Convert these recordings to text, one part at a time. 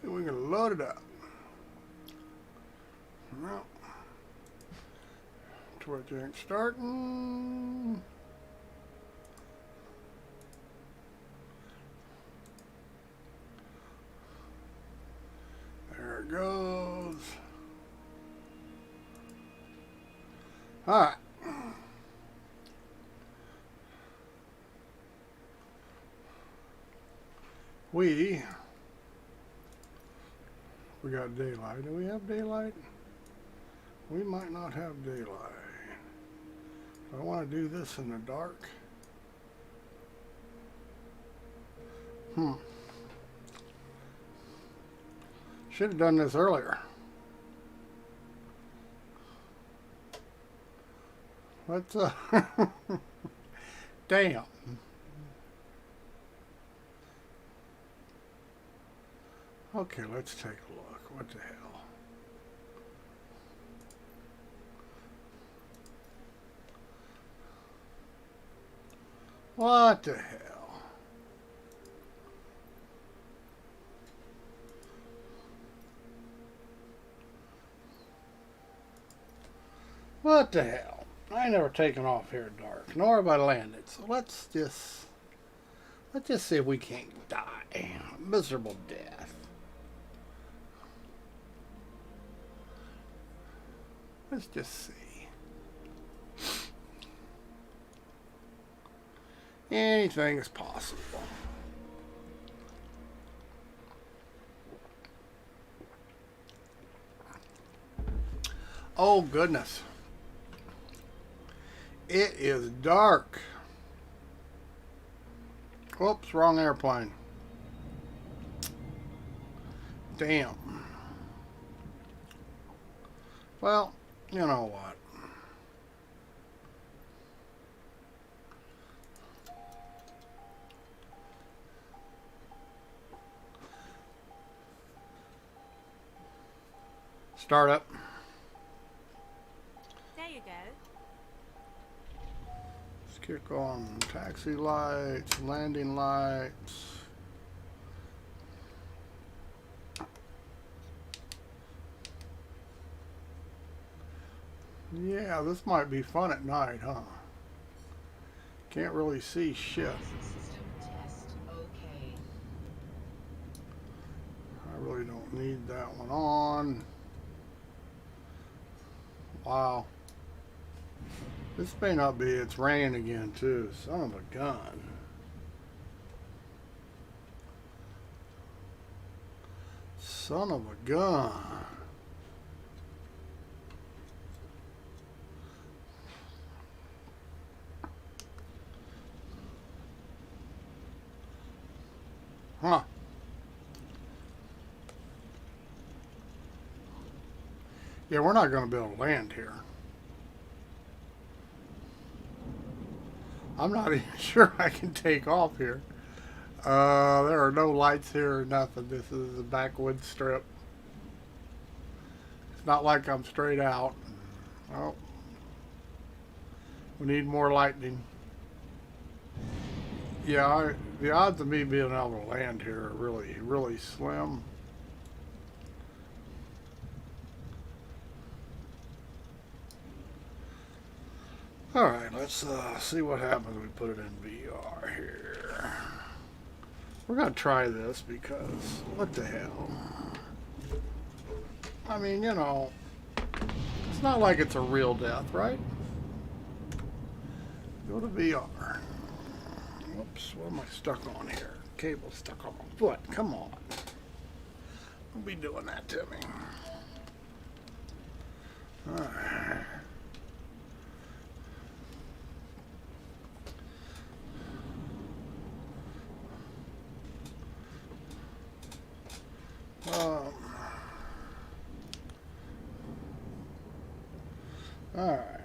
And we're going to load it up. Well, torch ain't starting. There it goes. All right. We got daylight. Do we have daylight? We might not have daylight. I want to do this in the dark. Should have done this earlier. Let's damn. Okay, let's take a look. What the hell? What the hell? What the hell? I ain't never taken off here dark, nor have I landed. So let's just see if we can't die. A miserable death. Let's just see. Anything is possible. Oh goodness. It is dark. Oops, wrong airplane. Damn. Well, you know what? Start up. There you go. Let's kick on taxi lights, landing lights. Yeah, this might be fun at night, huh? Can't really see shit. I really don't need that one on. Wow. This may not be, it's raining again too. Son of a gun. Son of a gun. Huh. Yeah, we're not going to be able to land here. I'm not even sure I can take off here. There are no lights here or nothing. This is a backwoods strip. It's not like I'm straight out. Oh. We need more lightning. Yeah, the odds of me being able to land here are really, really slim. Alright, let's see what happens when we put it in VR here. We're going to try this because, what the hell? I mean, you know, it's not like it's a real death, right? Go to VR. Whoops, what am I stuck on here? Cable stuck on my foot. Come on. Don't be doing that to me. Alright. Alright.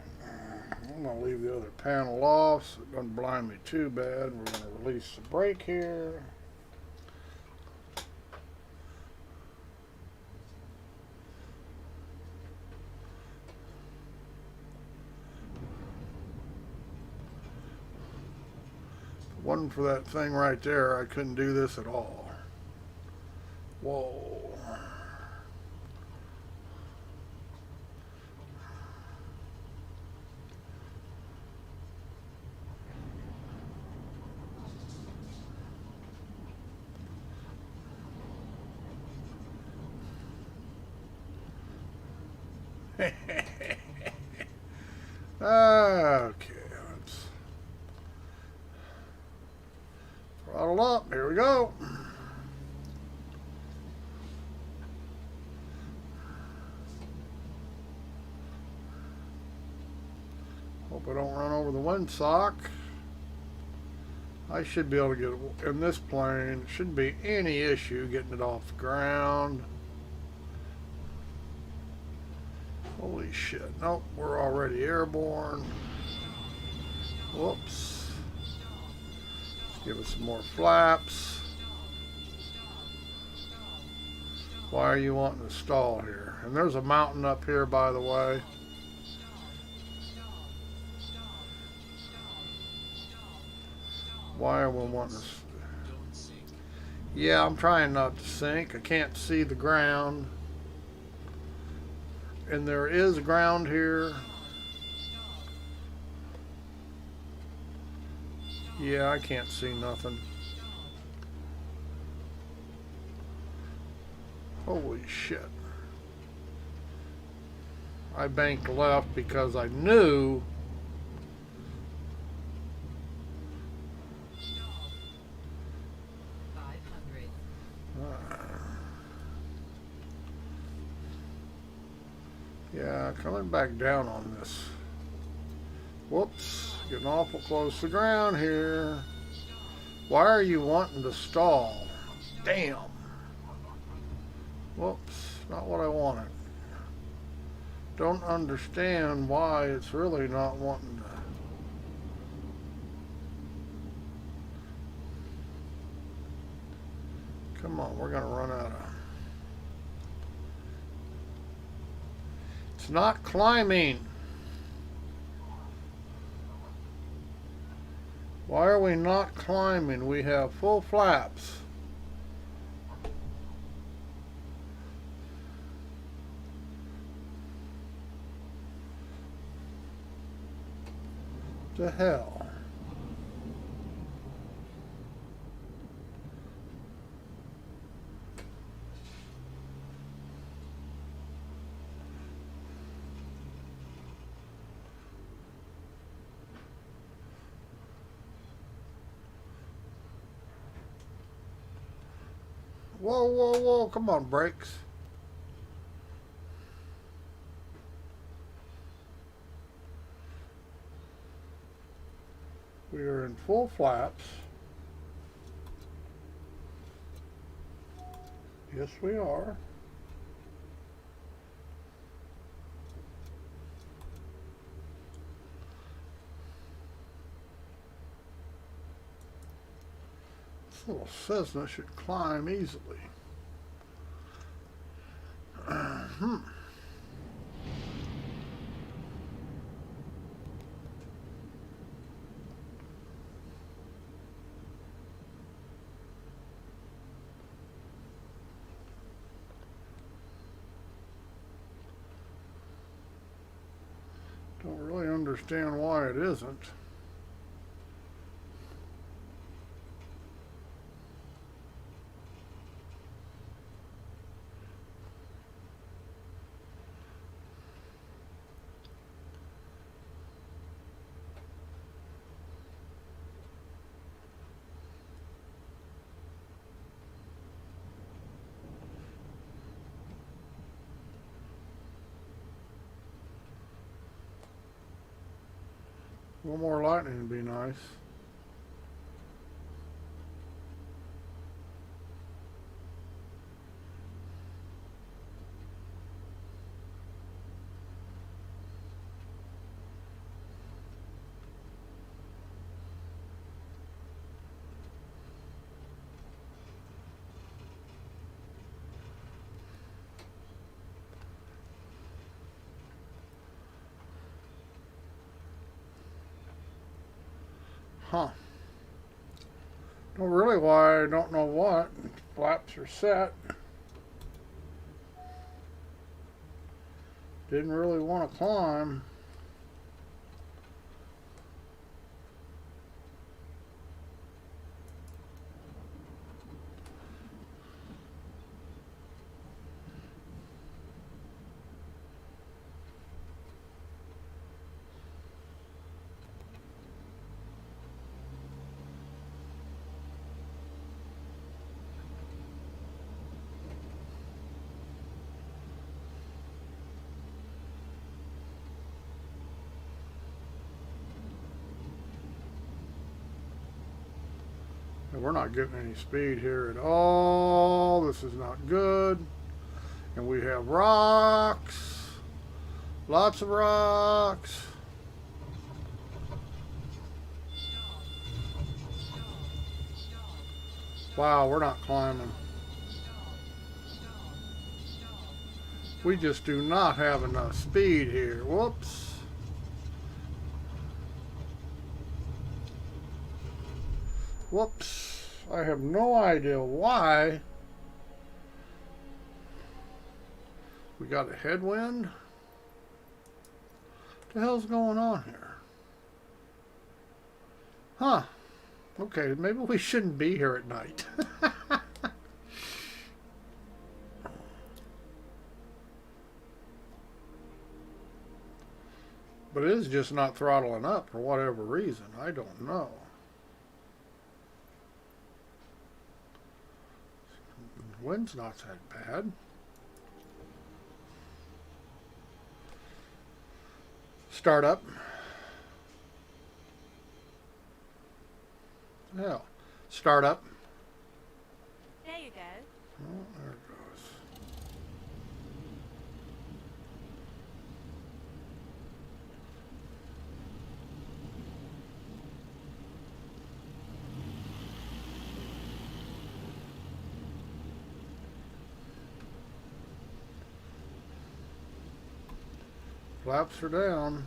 I'm going to leave the other panel off so it doesn't blind me too bad. We're going to release the brake here. If it wasn't for that thing right there, I couldn't do this at all. Whoa. Okay, let's throttle up. Here we go. Hope I don't run over the windsock. I should be able to get it in this plane. Shouldn't be any issue getting it off the ground. Holy shit. Nope, we're already airborne. Whoops. Let's give it some more flaps. Why are you wanting to stall here? And there's a mountain up here, by the way. Why are we wanting to... Yeah, I'm trying not to sink. I can't see the ground. And there is ground here. Yeah, I can't see nothing. Holy shit. I banked left because I knew yeah, coming back down on this. Whoops, getting awful close to the ground here. Why are you wanting to stall? Damn. Whoops, not what I wanted. Don't understand why it's really not wanting to. Come on, we're gonna run out of. It's not climbing. Why are we not climbing? We have full flaps. The hell? Whoa, whoa, whoa, come on, brakes. We are in full flaps. Yes, we are. This little Cessna should climb easily. Don't really understand why it isn't. A little more lightning would be nice. Huh. Don't really why, I don't know what. Flaps are set. Didn't really want to climb. And we're not getting any speed here at all. This is not good. And we have rocks. Lots of rocks. Wow, we're not climbing. We just do not have enough speed here. Whoops. Whoops. I have no idea why. We got a headwind. What the hell's going on here? Huh. Okay, maybe we shouldn't be here at night. But it is just not throttling up for whatever reason. I don't know. Wind's not that bad. Start up. Yeah. Start up. There you go. Oh, there it goes. Flaps are down.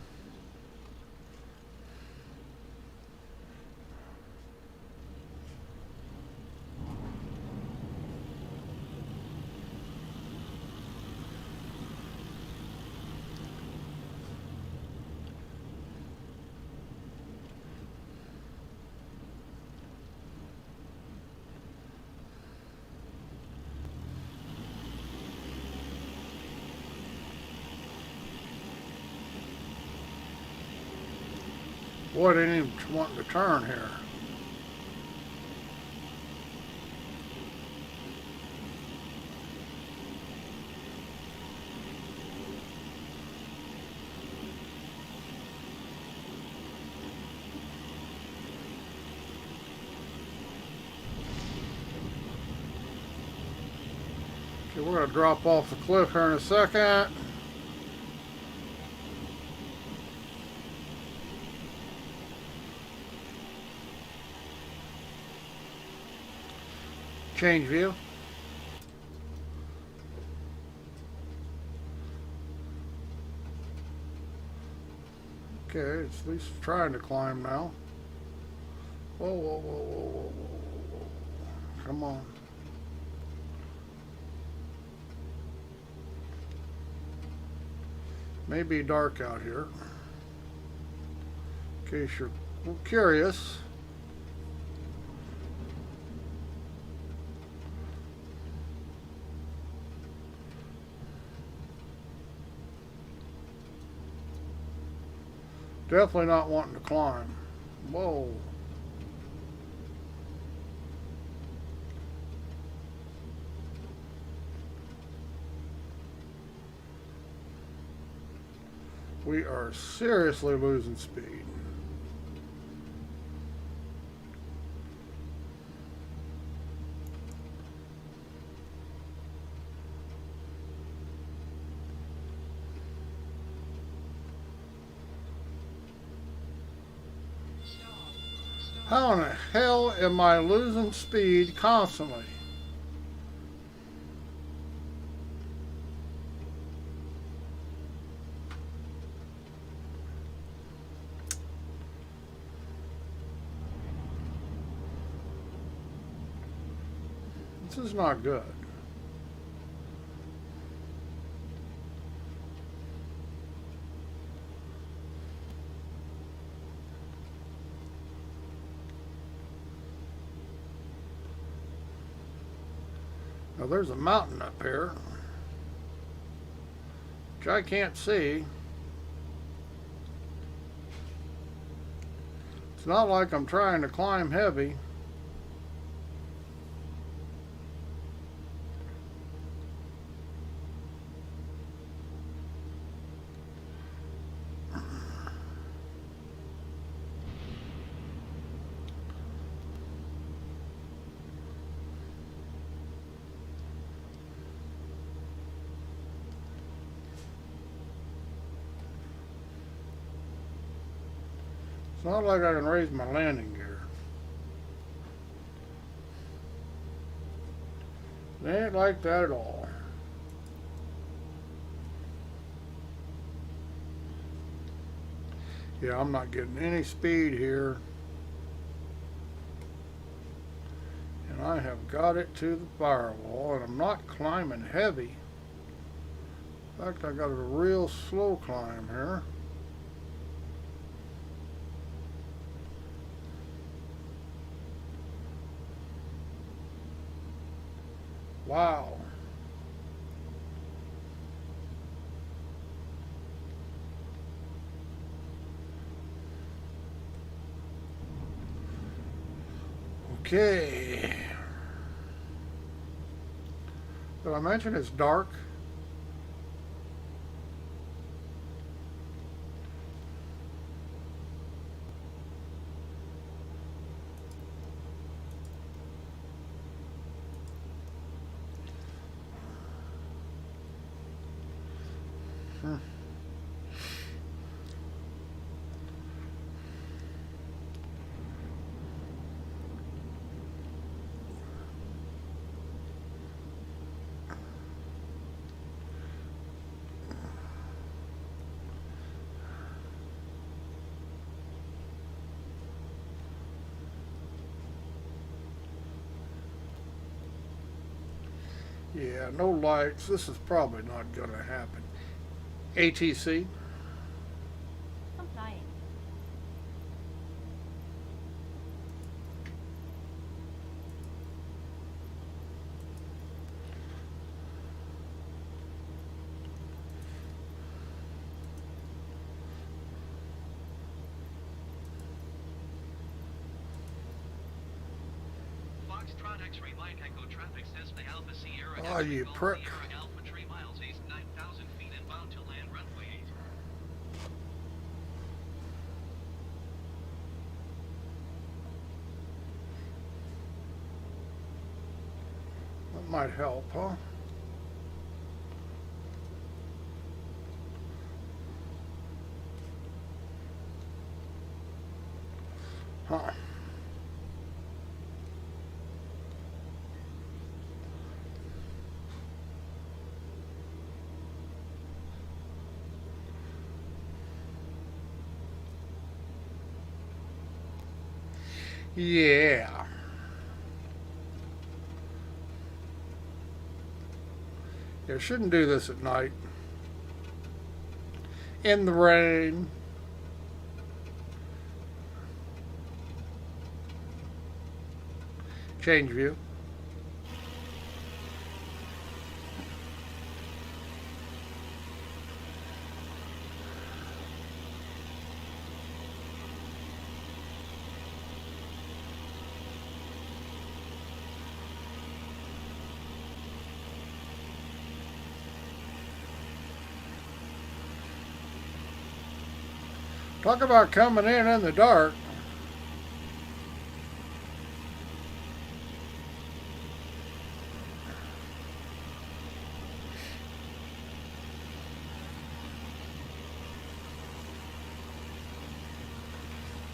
Boy, they didn't even want to turn here. Okay, we're going to drop off the cliff here in a second. Change view. Okay, it's at least trying to climb now. Whoa, whoa, whoa, whoa, whoa, whoa, whoa, whoa. Come on. May be dark out here. In case you're curious. Definitely not wanting to climb. Whoa. We are seriously losing speed. How in the hell am I losing speed constantly? This is not good. Now there's a mountain up here, which I can't see. It's not like I'm trying to climb heavy. It's not like I can raise my landing gear. It ain't like that at all. Yeah, I'm not getting any speed here. And I have got it to the firewall, and I'm not climbing heavy. In fact, I got a real slow climb here. Wow. Okay. Did I mention it's dark? Yeah, no lights. This is probably not going to happen. ATC. Complying. Foxtrot X-ray Mike Echo traffic says the Alpha Sierra Oh, you prick. Sierra Alpha 3 miles east 9,000 feet inbound to land runway 8. That might help, huh? Huh. Yeah. You shouldn't do this at night. In the rain. Change view. Talk about coming in the dark.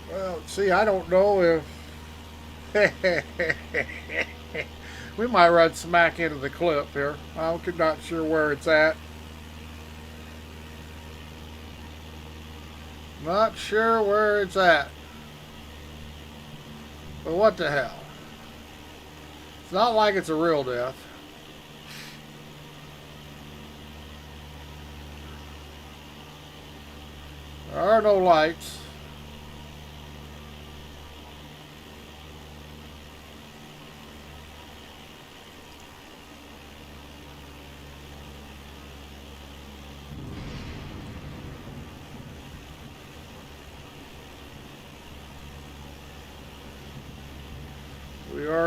Well, see, I don't know if we might run smack into the cliff here. I'm not sure where it's at. Not sure where it's at. But what the hell? It's not like it's a real death. There are no lights.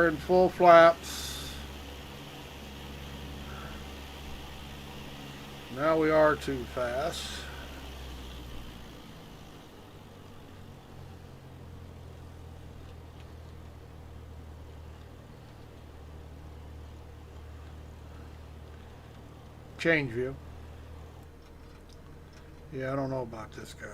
are in full flaps. Now we are too fast. Change view. Yeah, I don't know about this, guys.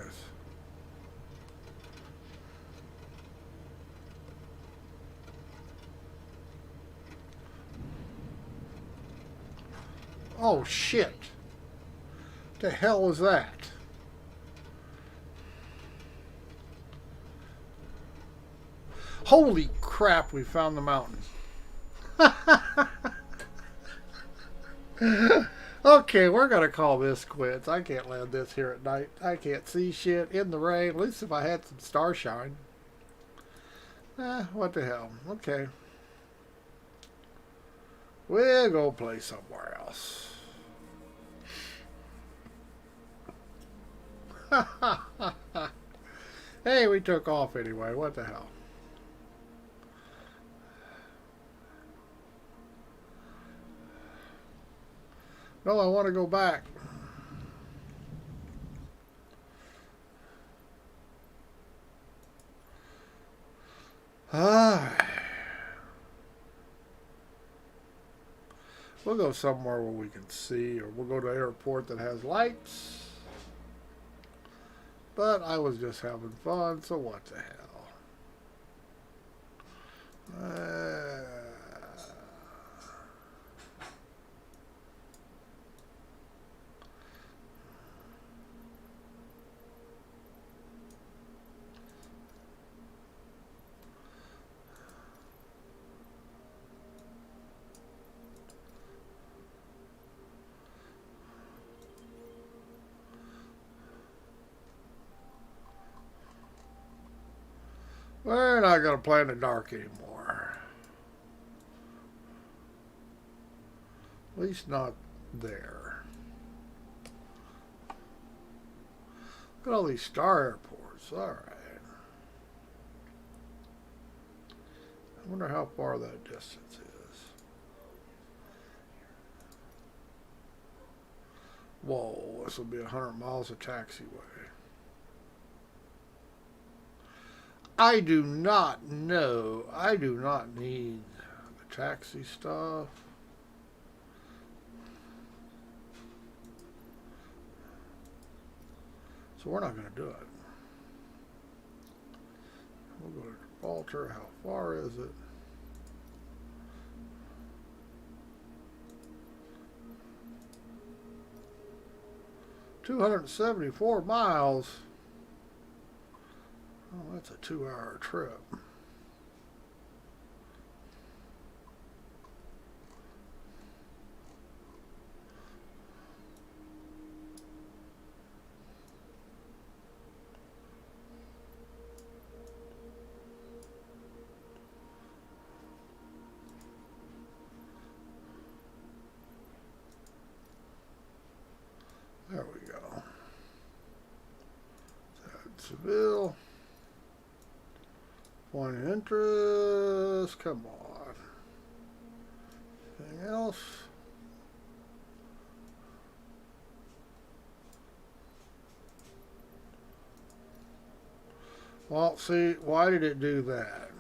Oh, shit. The hell was that? Holy crap, we found the mountain. Okay, we're going to call this quits. I can't land this here at night. I can't see shit in the rain. At least if I had some starshine. What the hell. Okay. We'll go play somewhere else. Hey, we took off anyway. What the hell? No, I want to go back. We'll go somewhere where we can see, or we'll go to an airport that has lights. But I was just having fun, so what the hell? We're not going to play in the dark anymore. At least not there. Look at all these star airports. All right. I wonder how far that distance is. Whoa, this will be 100 miles of taxiway. I do not know. I do not need the taxi stuff. So we're not going to do it. We'll go to Gibraltar. How far is it? $274 miles. Oh, that's a 2-hour trip. There we go. Seville. Point of interest. Come on. Anything else? Well, see, why did it do that?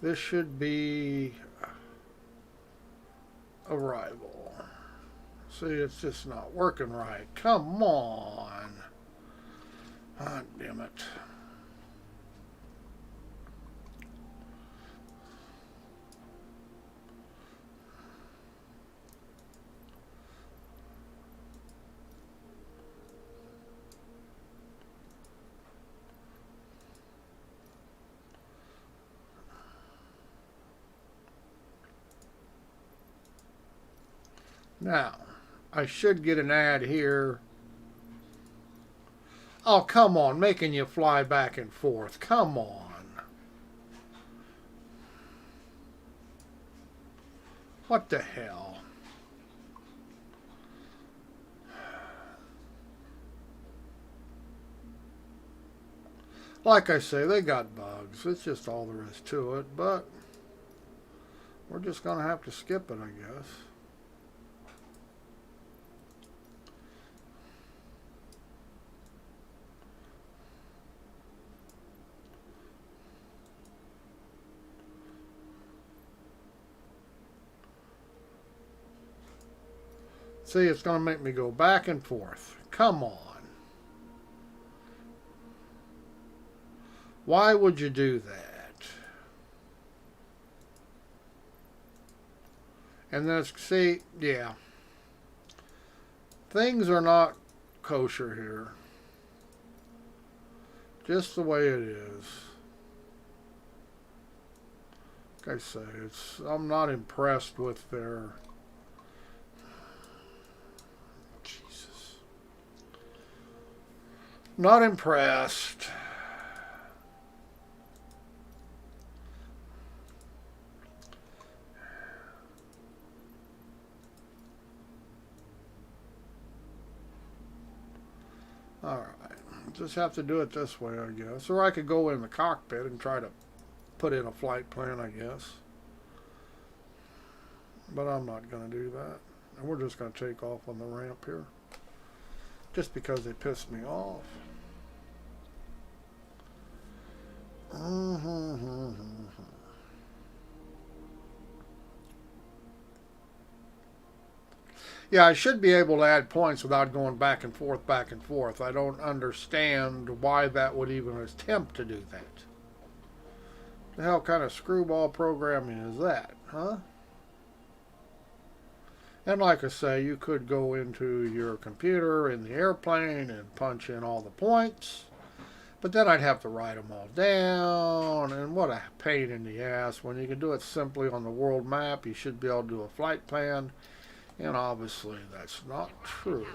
This should be arrival. See, it's just not working right. Come on. Ah, damn it. Now, I should get an ad here. Oh, come on, making you fly back and forth. Come on. What the hell? Like I say, they got bugs. It's just all there is to it, but We're just going to have to skip it, I guess. See, it's going to make me go back and forth. Come on. Why would you do that? And then, see, yeah. Things are not kosher here. Just the way it is. Like I say, I'm not impressed with their... Jesus. Not impressed. Alright, just have to do it this way, I guess. Or I could go in the cockpit and try to put in a flight plan, I guess. But I'm not going to do that. And we're just going to take off on the ramp here. Just because they pissed me off. Yeah, I should be able to add points without going back and forth, back and forth. I don't understand why that would even attempt to do that. The hell kind of screwball programming is that, huh? And like I say, you could go into your computer in the airplane and punch in all the points. But then I'd have to write them all down. And what a pain in the ass. When you can do it simply on the world map, you should be able to do a flight plan. And obviously that's not true.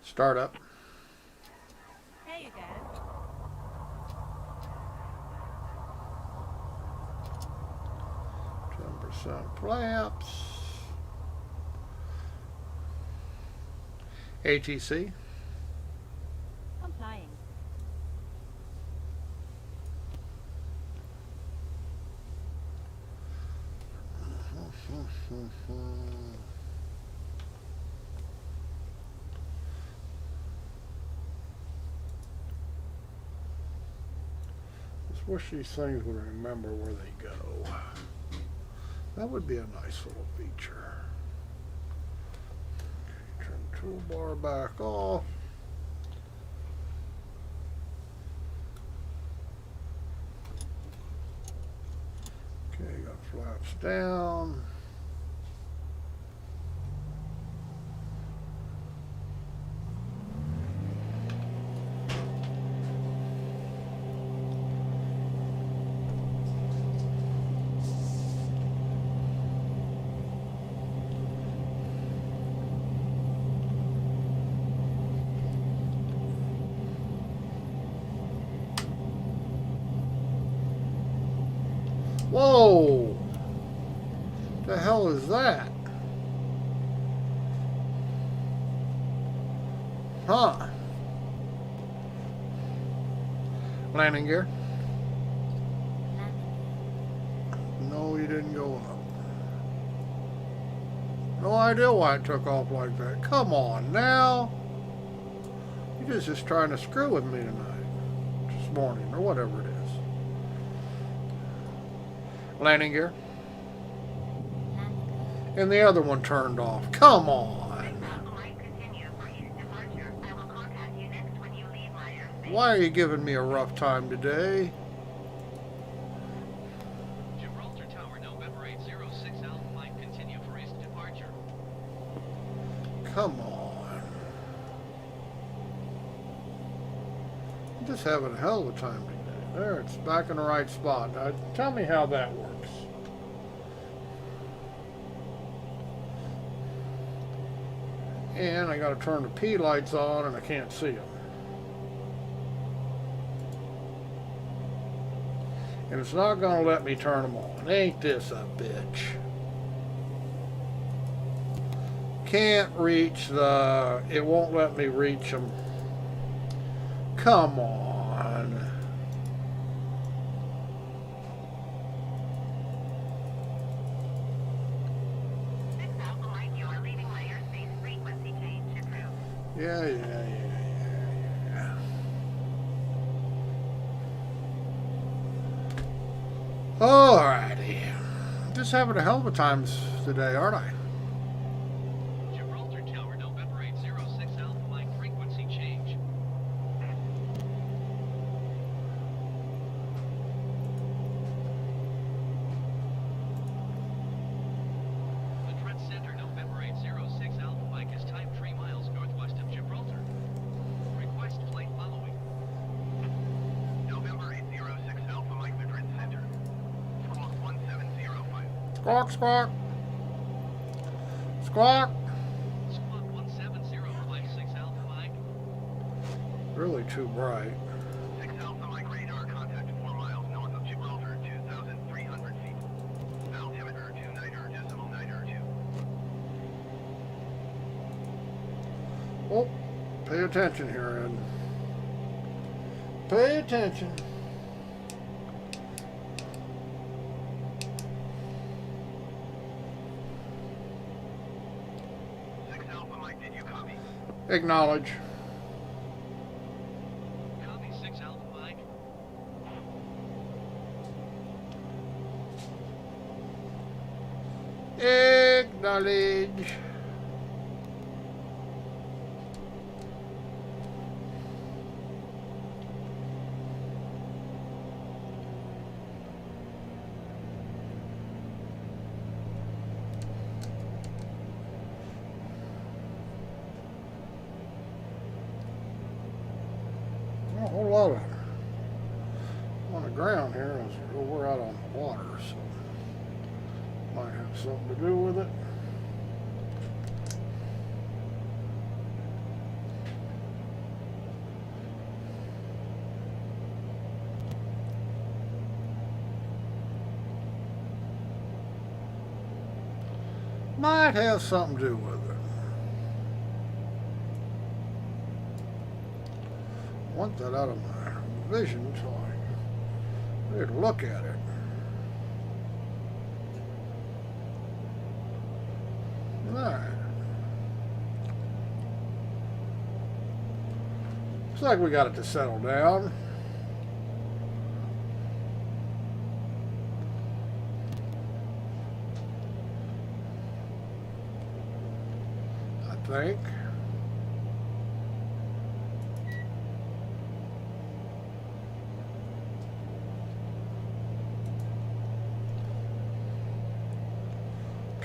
Start up. There you go. 10% flaps. ATC. Complying. Just wish these things would remember where they go. That would be a nice little feature. Okay, turn toolbar back off. Okay, got flaps down. Whoa! The hell is that? Huh? Landing gear? No, you didn't go up. No idea why it took off like that. Come on now. You're just trying to screw with me tonight. This morning, or whatever it is. Landing gear. And the other one turned off. Come on. Why are you giving me a rough time today? Gibraltar Tower, November 806 Alpha Mike, continue for east departure. Come on. I'm just having a hell of a time today. There, it's back in the right spot. Now, tell me how that works. And I got to turn the P lights on and I can't see them. And it's not going to let me turn them on. Ain't this a bitch? can't reach the... It won't let me reach them. Come on. Yeah. Alrighty. Just having a hell of a time today, aren't I? Gibraltar Tower, November 806 Alpha Mike, frequency change. Madrid Center, November 806 Alpha Mike is time 3 miles northwest of Gibraltar. Request flight following. November 806 Alpha Mike, Madrid Center. Squawk 1705. Squawk, squawk. Squawk. Squawk 17056 Alpha Mike. Really too bright. 6 Alpha Mike radar contact 4 miles north of Gibraltar, 2,300 feet. Altimeter 29.902. Oh, pay attention here, Ed. Pay attention. Acknowledge. Copy 6 Alpha Mike. Acknowledge. A whole lot of on the ground here as we're out on the water, so might have something to do with it. Might have something to do with it. I want that out of my vision so I need to look at it. Alright. Looks like we got it to settle down. I think.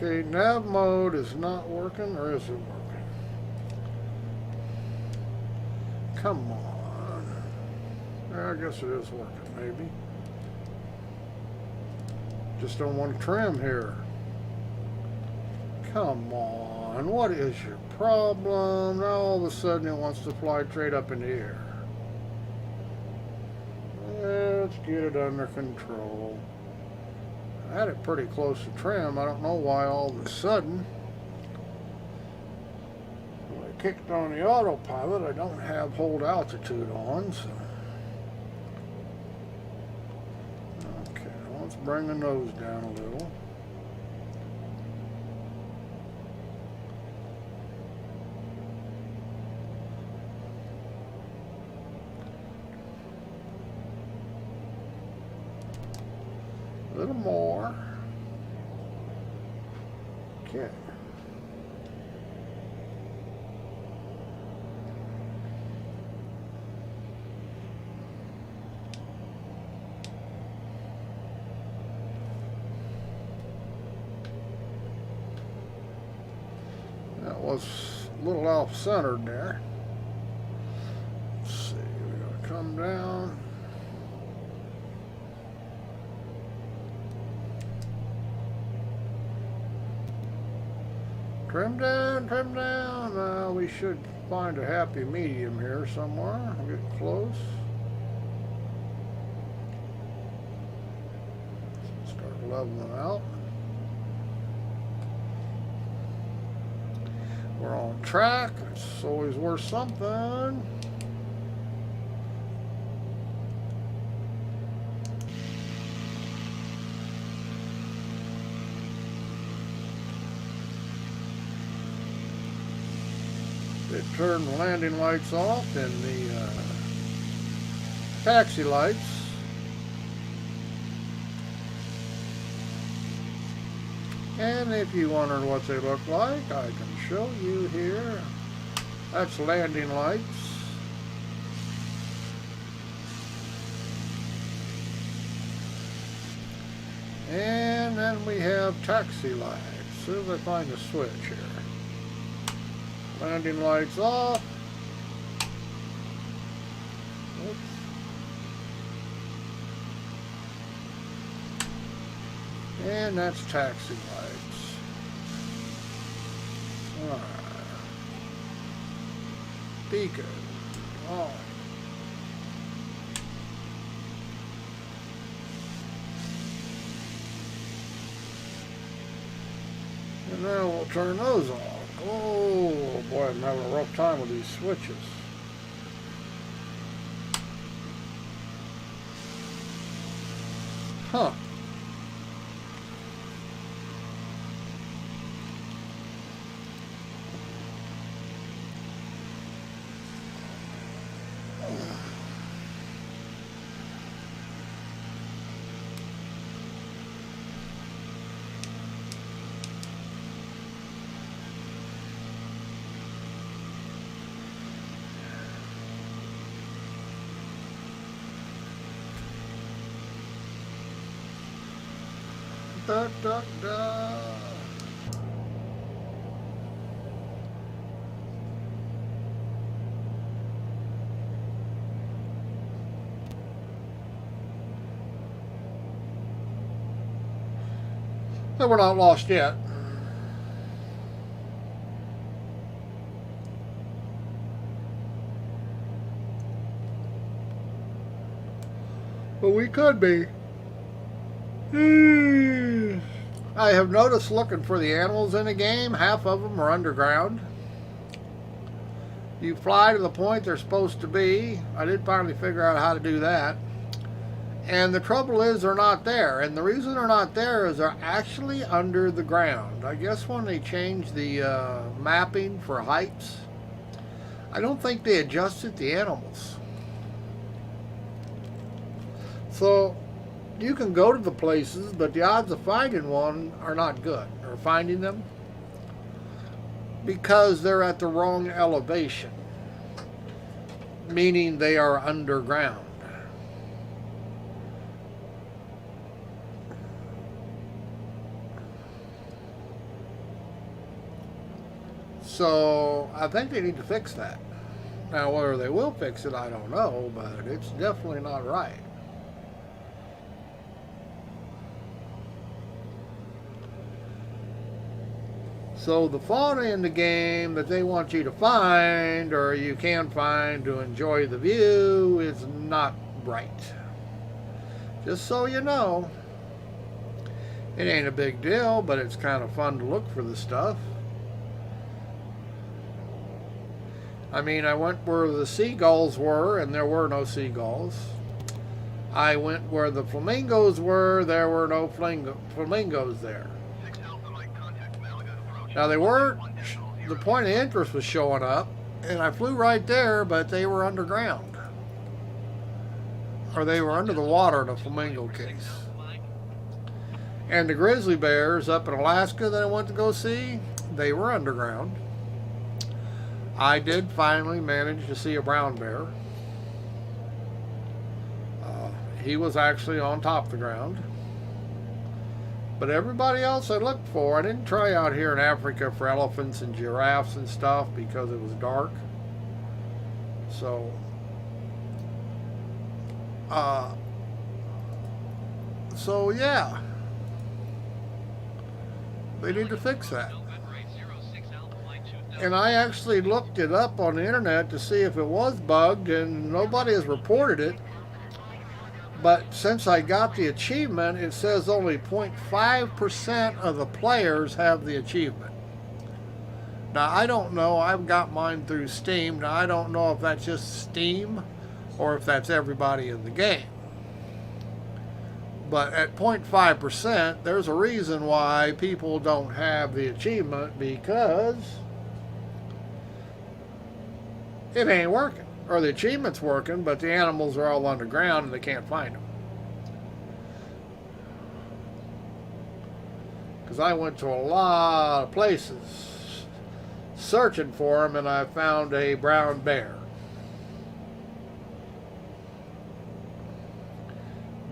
Okay, nav mode is not working, or is it working? Come on. I guess it is working, maybe. Just don't want to trim here. Come on, what is your problem? Now all of a sudden it wants to fly straight up in the air. Let's get it under control. I had it pretty close to trim. I don't know why all of a sudden when I kicked on the autopilot. I don't have hold altitude on, so okay, let's bring the nose down a little. A little more. Okay. That was a little off-centered there. Let's see, we're going to come down. Trim down, trim down. We should find a happy medium here somewhere. We'll get close. Start leveling out. We're on track. It's always worth something. They turned the landing lights off and the taxi lights. And if you wondered what they look like, I can show you here. That's landing lights. And then we have taxi lights. As soon as I find the switch here. Landing lights off. Oops. And that's taxi lights. Alright. Beacon. Oh. And now we'll turn those off. Oh boy, I'm having a rough time with these switches. Huh. Da, da, da. So we're not lost yet. But we could be. I have noticed looking for the animals in the game, half of them are underground. You fly to the point they're supposed to be. I did finally figure out how to do that. And the trouble is they're not there. And the reason they're not there is they're actually under the ground. I guess when they changed the mapping for heights, I don't think they adjusted the animals. So you can go to the places, but the odds of finding one are not good, or finding them, because they're at the wrong elevation, meaning they are underground. So I think they need to fix that. Now whether they will fix it, I don't know, but it's definitely not right. So the fauna in the game that they want you to find, or you can find to enjoy the view, is not right. Just so you know. It ain't a big deal, but it's kind of fun to look for the stuff. I mean, I went where the seagulls were, and there were no seagulls. I went where the flamingos were, there were no flamingos there. Now they weren't, the point of interest was showing up, and I flew right there, but they were underground. Or they were under the water in a flamingo case. And the grizzly bears up in Alaska that I went to go see, they were underground. I did finally manage to see a brown bear. He was actually on top of the ground. But everybody else I looked for, I didn't try out here in Africa for elephants and giraffes and stuff because it was dark. So, yeah. They need to fix that. And I actually looked it up on the internet to see if it was bugged, and nobody has reported it. But since I got the achievement, it says only 0.5% of the players have the achievement. Now, I don't know. I've got mine through Steam. Now, I don't know if that's just Steam or if that's everybody in the game. But at 0.5%, there's a reason why people don't have the achievement, because it ain't working. Or the achievement's working, but the animals are all underground and they can't find them. Because I went to a lot of places searching for them, and I found a brown bear.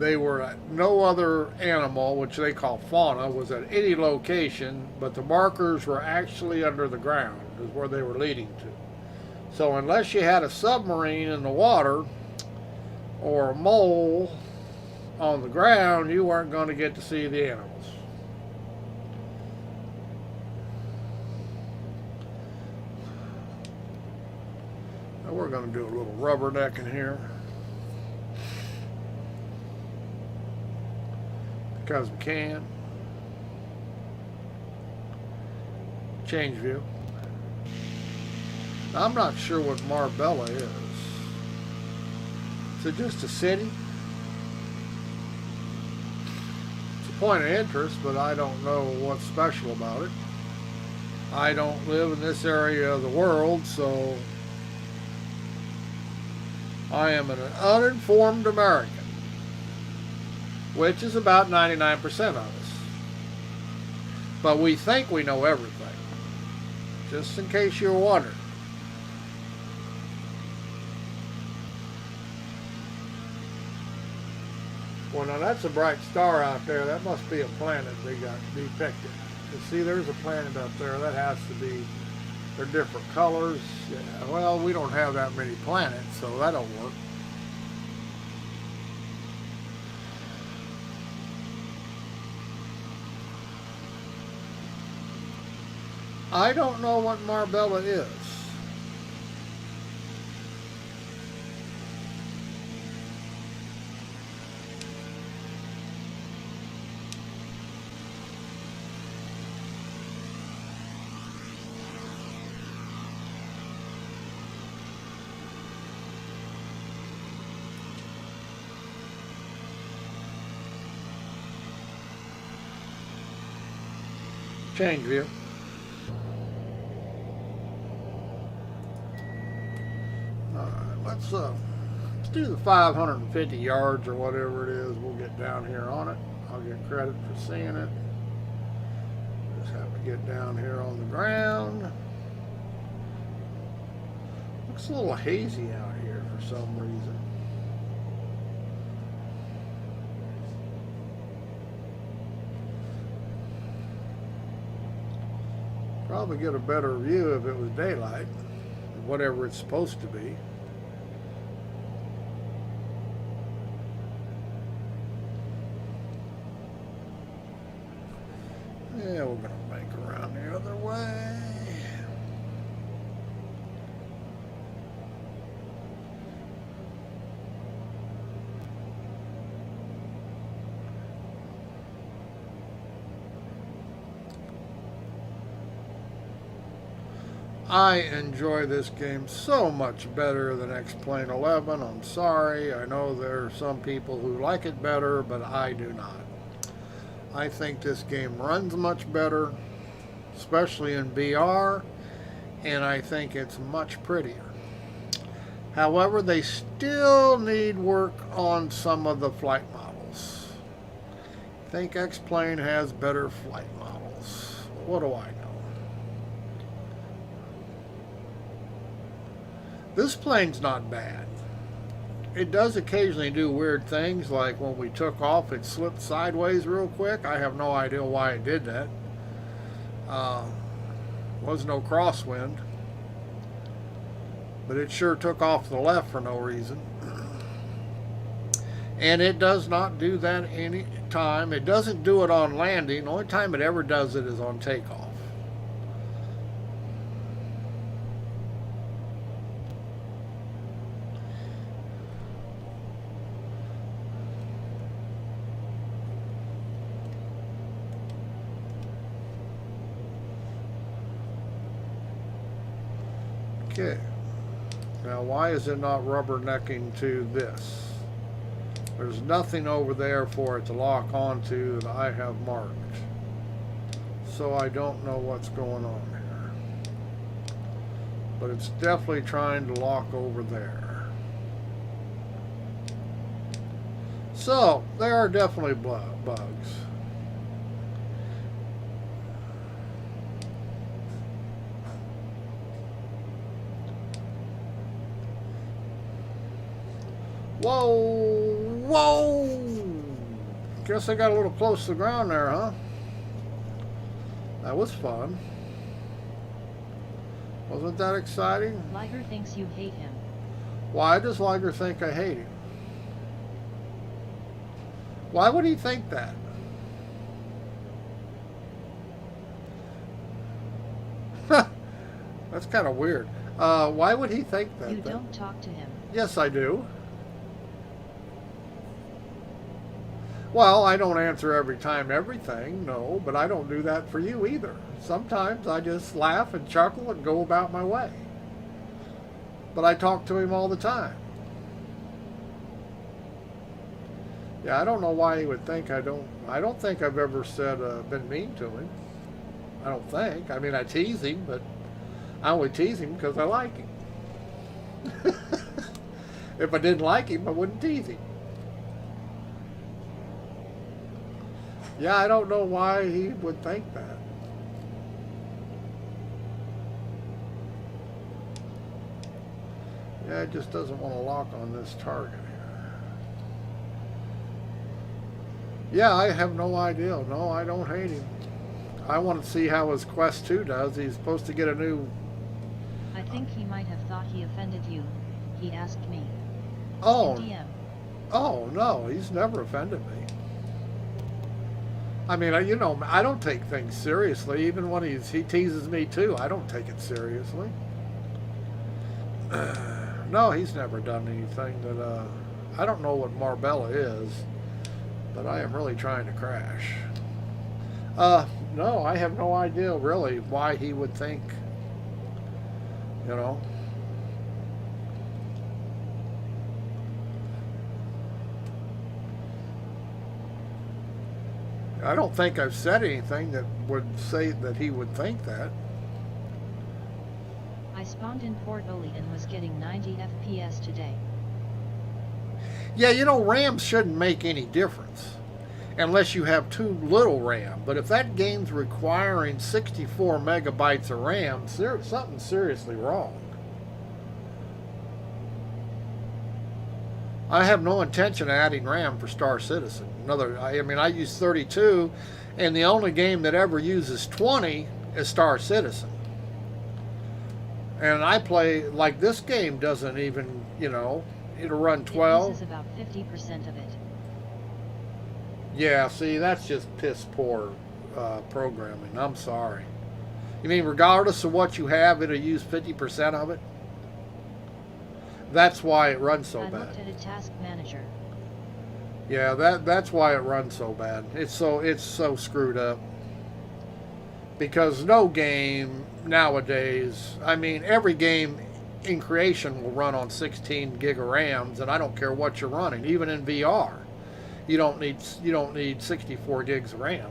They were at no other animal, which they call fauna, was at any location, but the markers were actually under the ground, is where they were leading to. So unless you had a submarine in the water or a mole on the ground, you weren't going to get to see the animals. Now we're going to do a little rubbernecking here, because we can. Change view. Now, I'm not sure what Marbella is. Is it just a city? It's a point of interest, but I don't know what's special about it. I don't live in this area of the world, so I am an uninformed American, which is about 99% of us. But we think we know everything, just in case you're wondering. Well, now that's a bright star out there. That must be a planet they got depicted. You see, there's a planet up there. That has to be, they're different colors. Yeah, well, we don't have that many planets, so that don't work. I don't know what Marbella is. Change view. Let's do the 550 yards or whatever it is. We'll get down here on it. I'll get credit for seeing it. Just have to get down here on the ground. Looks a little hazy out here for some reason. Probably get a better view if it was daylight, whatever it's supposed to be. Yeah, we're going to make around the other way. I enjoy this game so much better than X-Plane 11. I'm sorry. I know there are some people who like it better, but I do not. I think this game runs much better, especially in VR, and I think it's much prettier. However, they still need work on some of the flight models. I think X-Plane has better flight models. What do I know? This plane's not bad. It does occasionally do weird things, like when we took off, it slipped sideways real quick. I have no idea why it did that. Was no crosswind, but it sure took off to the left for no reason. And it does not do that any time. It doesn't do it on landing. The only time it ever does it is on takeoff. Okay. Now, why is it not rubbernecking to this? There's nothing over there for it to lock onto that I have marked. So I don't know what's going on here. But it's definitely trying to lock over there. So, there are definitely bugs. Whoa! Whoa! Guess I got a little close to the ground there, huh? That was fun. Wasn't that exciting? Liger thinks you hate him. Why does Liger think I hate him? Why would he think that? That's kind of weird. Why would he think that? You don't talk to him. Yes, I do. Well, I don't answer every time everything, no, but I don't do that for you either. Sometimes I just laugh and chuckle and go about my way. But I talk to him all the time. Yeah, I don't know why he would think I don't think I've ever said, been mean to him. I don't think. I mean, I tease him, but I only tease him because I like him. If I didn't like him, I wouldn't tease him. Yeah, I don't know why he would think that. Yeah, it just doesn't want to lock on this target here. Yeah, I have no idea. No, I don't hate him. I want to see how his Quest 2 does. He's supposed to get a new... I think he might have thought he offended you. He asked me. Oh, DM. oh no, he's never offended me. I mean, you know, I don't take things seriously. Even when he teases me too, I don't take it seriously. No, he's never done anything that, I don't know what Marbella is, but I am really trying to crash. No, I have no idea really why he would think, you know. I don't think I've said anything that would say that he would think that. I spawned in Port Oli and was getting 90 FPS today. Yeah, you know, RAM shouldn't make any difference unless you have too little RAM. But if that game's requiring 64 megabytes of RAM, something's seriously wrong. I have no intention of adding RAM for Star Citizen. I mean, I use 32, and the only game that ever uses 20 is Star Citizen. And I play, like this game doesn't even, you know, it'll run 12. It uses about 50% of it. Yeah, see, that's just piss poor programming. I'm sorry. You mean regardless of what you have, it'll use 50% of it? That's why it runs so I bad. looked at a task manager. Yeah, that's why it runs so bad. It's so screwed up. Because no game nowadays, I mean, every game in creation will run on 16 gig of RAMs, and I don't care what you're running, even in VR. You don't need 64 gigs of RAM.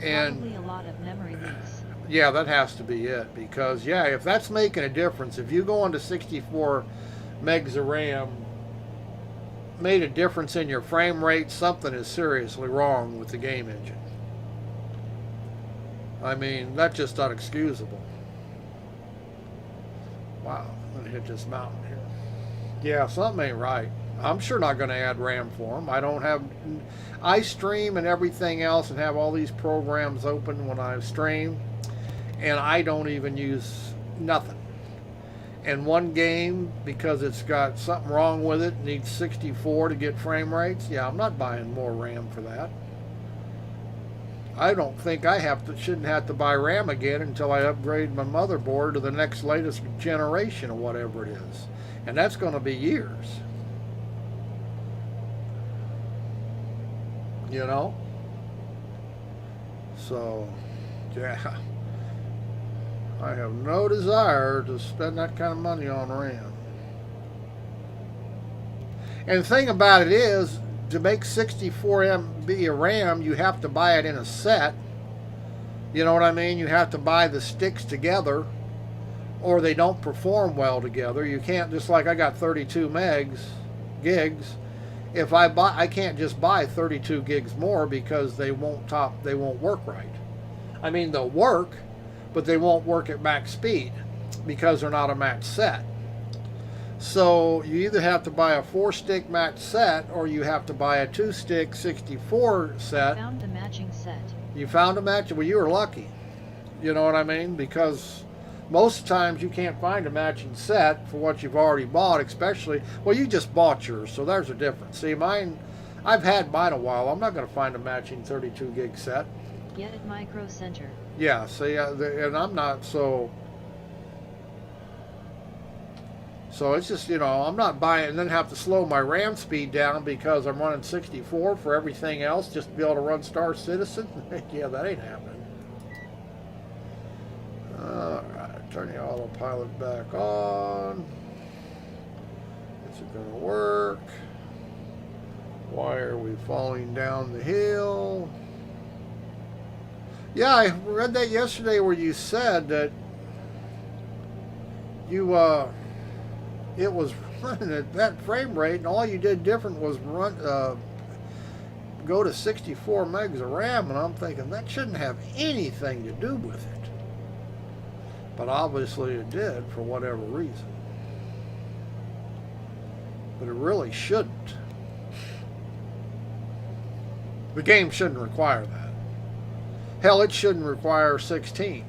And Probably a lot of memory leaks. yeah, that has to be it, because yeah, if that's making a difference, if you go onto 64 megs of RAM, made a difference in your frame rate, something is seriously wrong with the game engine. I mean, that's just unexcusable. Wow, I'm gonna hit this mountain here. Yeah, something ain't right. I'm sure not going to add RAM for them. I stream and everything else and have all these programs open when I stream, and I don't even use nothing. And one game, because it's got something wrong with it, needs 64 to get frame rates. Yeah, I'm not buying more RAM for that. I don't think shouldn't have to buy RAM again until I upgrade my motherboard to the next latest generation or whatever it is. And that's going to be years. You know? So, yeah. I have no desire to spend that kind of money on RAM. And the thing about it is, to make 64 MB of RAM, you have to buy it in a set. You know what I mean? You have to buy the sticks together, or they don't perform well together. You can't, just like I got 32 gigs. If I can't just buy 32 gigs more because they won't work right. I mean, they'll work, but they won't work at max speed because they're not a match set. So you either have to buy a 4-stick match set, or you have to buy a 2-stick 64 set. I found the matching set. You found a match? Well, you were lucky. You know what I mean? Because most times you can't find a matching set for what you've already bought, especially, well, you just bought yours, so there's a difference. See, mine, I've had mine a while. I'm not going to find a matching 32 gig set. Get it Micro Center. Yeah, see, and I'm not so it's just, you know, I'm not buying and then have to slow my RAM speed down because I'm running 64 for everything else just to be able to run Star Citizen. Yeah, that ain't happening. Alright, turn the autopilot back on. Is it going to work? Why are we falling down the hill? Yeah, I read that yesterday where you said that you, it was running at that frame rate, and all you did different was go to 64 megs of RAM, and I'm thinking that shouldn't have anything to do with it. But obviously it did for whatever reason. But it really shouldn't. The game shouldn't require that. Hell, it shouldn't require 16.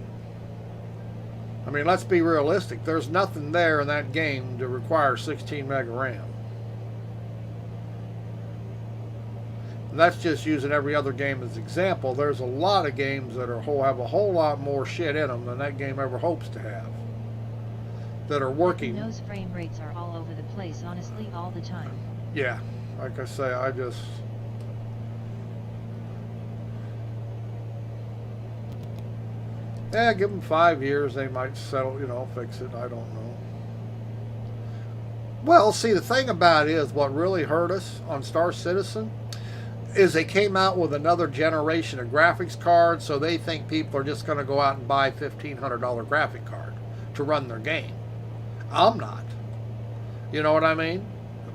I mean, let's be realistic. There's nothing there in that game to require 16 meg of RAM. And that's just using every other game as an example. There's a lot of games that have a whole lot more shit in them than that game ever hopes to have. That are working. Those frame rates are all over the place, honestly, all the time. Yeah, like I say, yeah, give them 5 years, they might settle, you know, fix it, I don't know. Well, see, the thing about it is, what really hurt us on Star Citizen is they came out with another generation of graphics cards, so they think people are just going to go out and buy $1,500 graphic card to run their game. I'm not. You know what I mean?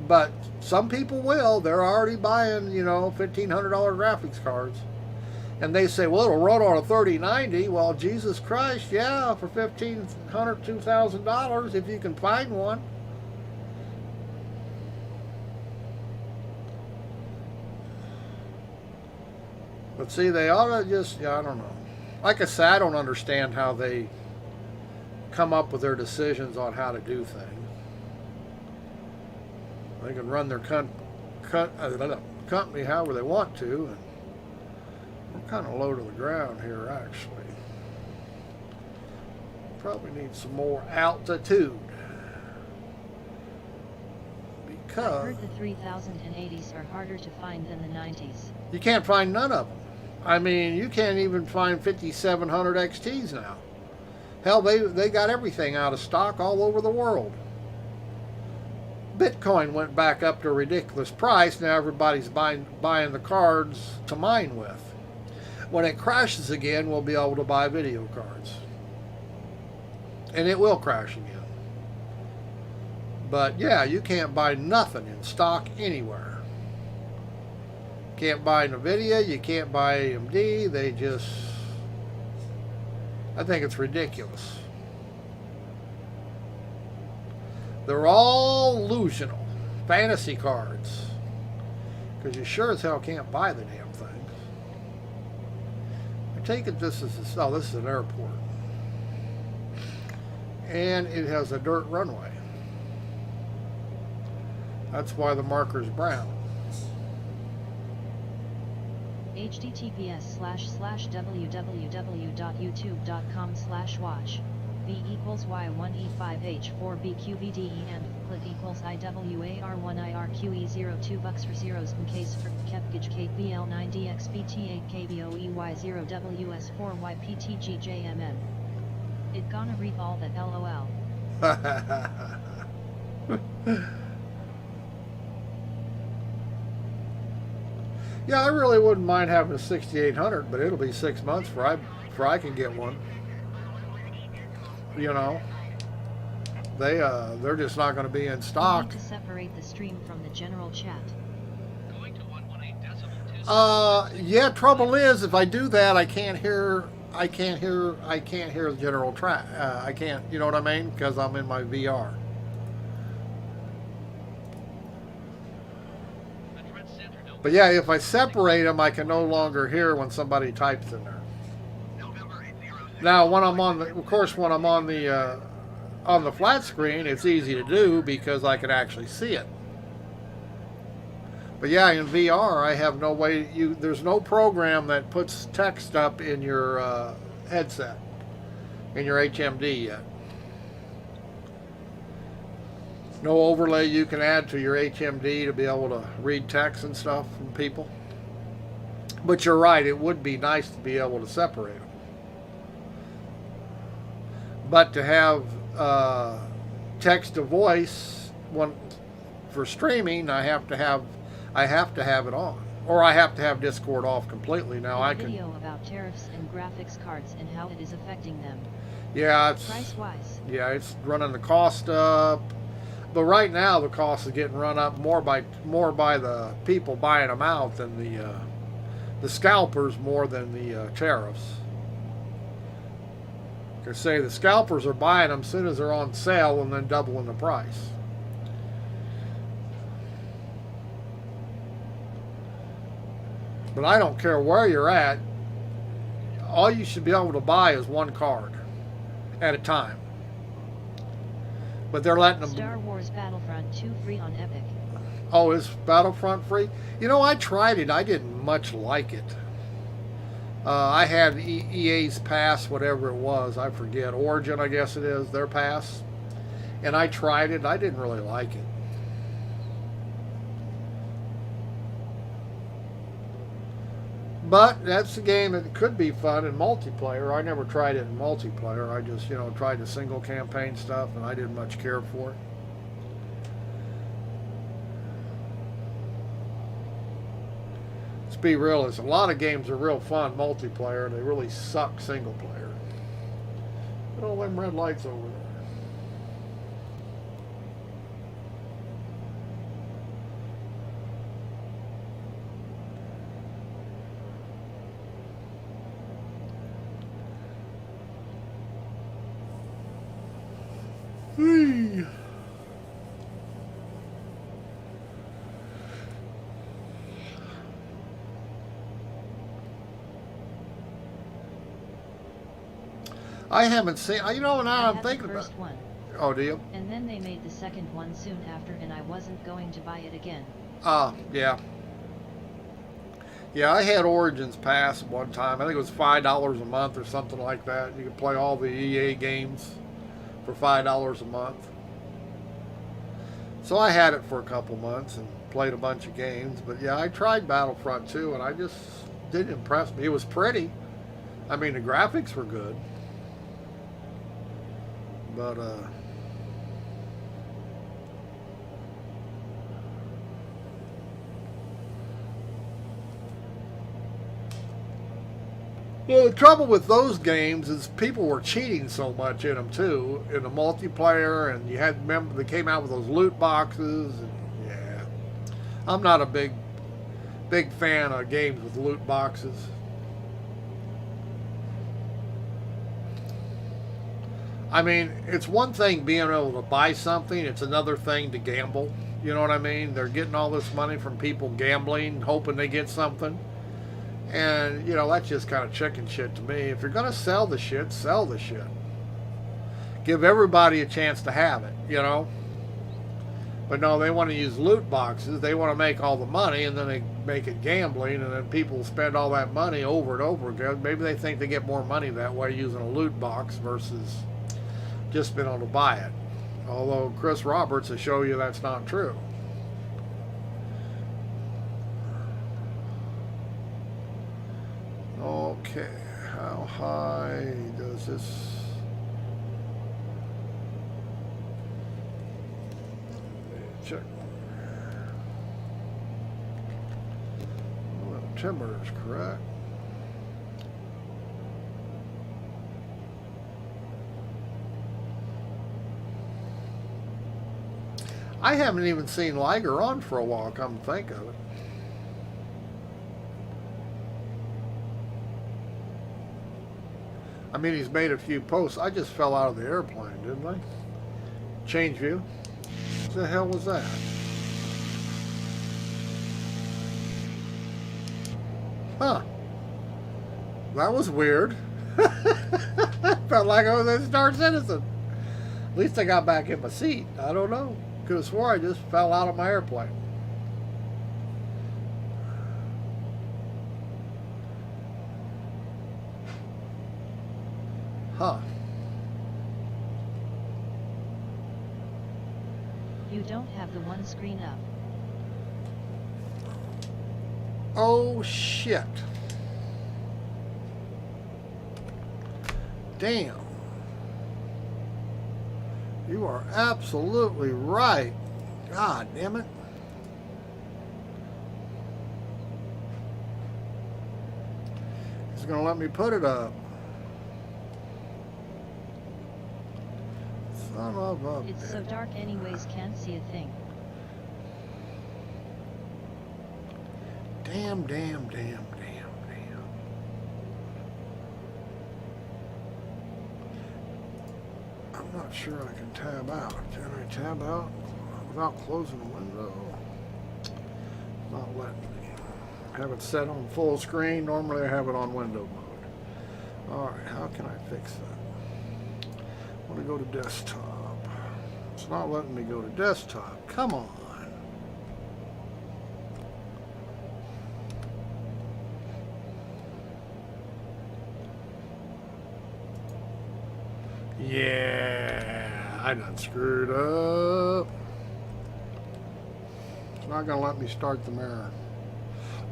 But some people will. They're already buying, you know, $1,500 graphics cards. And they say, well, it'll run on a 3090. Well, Jesus Christ, yeah, for $1,500, $2,000 if you can find one. But see, they ought to just, yeah, I don't know. Like I said, I don't understand how they come up with their decisions on how to do things. They can run their company however they want to, and we're kind of low to the ground here, actually. Probably need some more altitude. I Because heard the 3080s are harder to find than the 90s. you can't find none of them. I mean, you can't even find 5700 XTs now. Hell, they got everything out of stock all over the world. Bitcoin went back up to a ridiculous price. Now everybody's buying the cards to mine with. When it crashes again, we'll be able to buy video cards. And it will crash again. But yeah, you can't buy nothing in stock anywhere. Can't buy NVIDIA, you can't buy AMD, I think it's ridiculous. They're all illusional, fantasy cards. Because you sure as hell can't buy the damn things. I take it this is an airport. And it has a dirt runway. That's why the marker's brown. https://www.youtube.com/watch v equals y1e5h4bqbde and clit equals iwar1irqe02 bucks for zeros in case for kepgij kbl9dxbt8kboey0ws4yptgjmm It gonna read all that LOL. Yeah, I really wouldn't mind having a 6800, but it'll be 6 months before I can get one. You know, they're just not going to be in You stock. need to separate the stream from the general chat. Going to 118.26. Yeah. Trouble is, if I do that, I can't hear. I can't hear the general track. I can't. You know what I mean? Because I'm in my VR. Address center, November. But yeah, if I separate them, I can no longer hear when somebody types in there. November 806. Now, when I'm on the, of course, when I'm on the flat screen, it's easy to do because I can actually see it. But yeah, in VR, I have no way. There's no program that puts text up in your headset, in your HMD yet. No overlay you can add to your HMD to be able to read text and stuff from people. But you're right, it would be nice to be able to separate them. But to have text to voice for streaming, I have to have it on, or I have to have Discord off completely. Now I can. Video about tariffs and graphics cards and how it is affecting them. Yeah, it's Price wise. yeah, it's running the cost up. But right now, the cost is getting run up more by the people buying them out than the scalpers more than the tariffs. They say the scalpers are buying them as soon as they're on sale and then doubling the price. But I don't care where you're at. All you should be able to buy is one card at a time. But they're letting them. Star Wars Battlefront 2 free on Epic. Oh, is Battlefront free? You know, I tried it. I didn't much like it. I had EA's pass, whatever it was. I forget. Origin, I guess it is, their pass. And I tried it. I didn't really like it. But that's a game that could be fun in multiplayer. I never tried it in multiplayer. I just, tried the single campaign stuff, and I didn't much care for it. Let's be real. A lot of games are real fun multiplayer, and they really suck single player. Look at all them red lights over there. I haven't seen. Now I I'm had thinking the about. first one, Oh, do you? and then they made the second one soon after, and I wasn't going to buy it again. Yeah. Yeah, I had Origins Pass one time. I think it was $5 a month or something like that. You could play all the EA games for $5 a month. So I had it for a couple months and played a bunch of games. But yeah, I tried Battlefront 2, and I just didn't impress me. It was pretty. I mean, the graphics were good. But well, the trouble with those games is people were cheating so much in them too, in the multiplayer, and you had they came out with those loot boxes, and yeah, I'm not a big fan of games with loot boxes. I mean, it's one thing being able to buy something, it's another thing to gamble. You know what I mean? They're getting all this money from people gambling, hoping they get something. And, that's just kind of chicken shit to me. If you're going to sell the shit, sell the shit. Give everybody a chance to have it, But no, they want to use loot boxes. They want to make all the money, and then they make it gambling, and then people spend all that money over and over again. Maybe they think they get more money that way using a loot box versus just being able to buy it. Although Chris Roberts will show you that's not true. Okay, how high does this check. Well, timber is correct. I haven't even seen Liger on for a while, come to think of it. I mean, he's made a few posts. I just fell out of the airplane, didn't I? Change view. What the hell was that? Huh. That was weird. Felt like I was a Star Citizen. At least I got back in my seat. I don't know. Could have swore I just fell out of my airplane. Huh. You don't have the one screen up. Oh, shit. Damn. You are absolutely right. God damn it. He's going to let me put it up. Son of a It's bitch. so dark anyways, can't see a thing. Damn, damn, damn, damn, damn. I'm not sure I can tab out. Can I tab out without closing the window? Not letting me. Have it set on full screen. Normally I have it on window mode. Alright, how can I fix that? I want to go to desktop. It's not letting me go to desktop. Come on. Yeah, I done screwed up. It's not gonna let me start the mirror.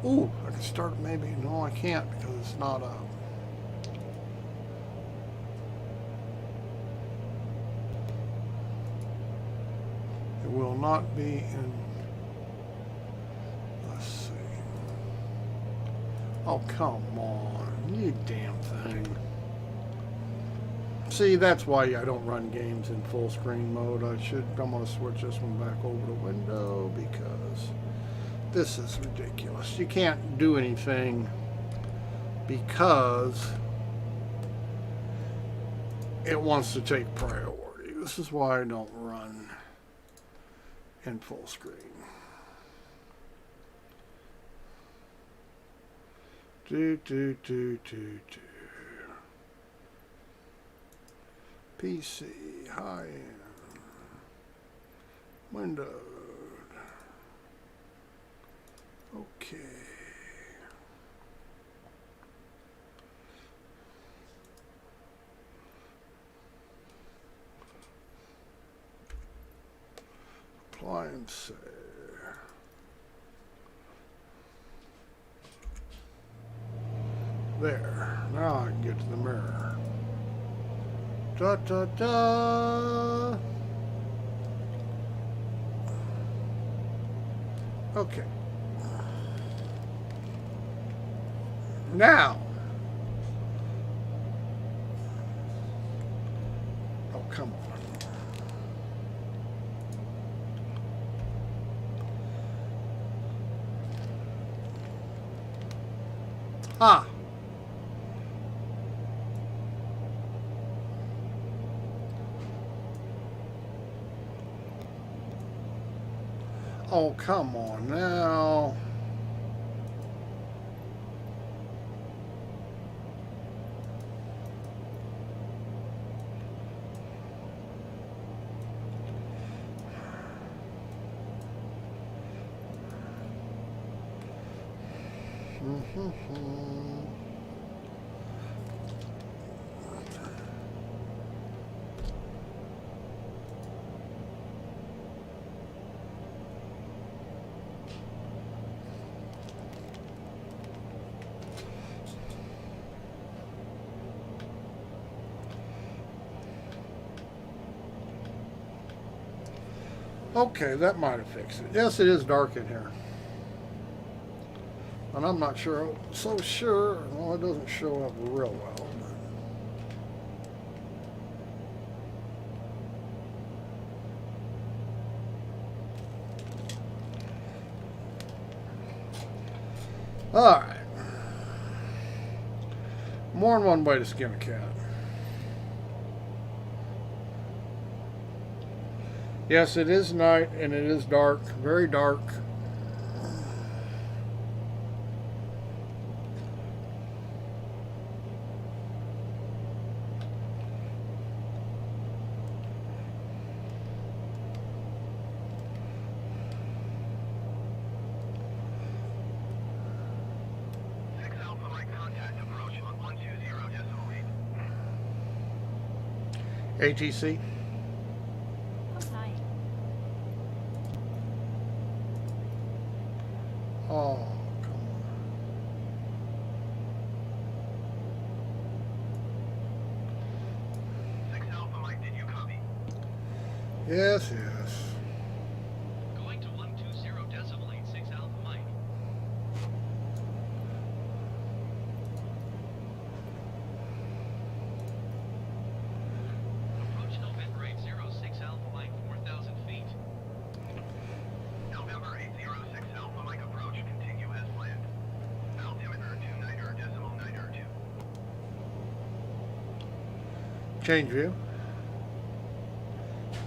Ooh, I can start it maybe. No, I can't because it's not up. It will not be in. Let's see. Oh, come on, you damn thing. See, that's why I don't run games in full screen mode. I'm gonna switch this one back over to window because this is ridiculous. You can't do anything because it wants to take priority. This is why I don't run in full screen. PC, high-end, Windows, okay. Appliance. There, now I can get to the mirror. Da da da. Okay. Now. Oh, come on. Ah. Oh, come on now. Okay, that might have fixed it. Yes, it is dark in here. And I'm not sure, so sure, well, it doesn't show up real well. Alright. More than one way to skin a cat. Yes, it is night and it is dark, very dark. ATC. Complying. Oh, come on. Yes, yes. Going to 120 decimal 86 Alpha Mike. Approach November 806 Alpha Mike 4,000 feet. November 806 Alpha Mike approach, continue as planned. Altimeter 29 decimal 902. Change view.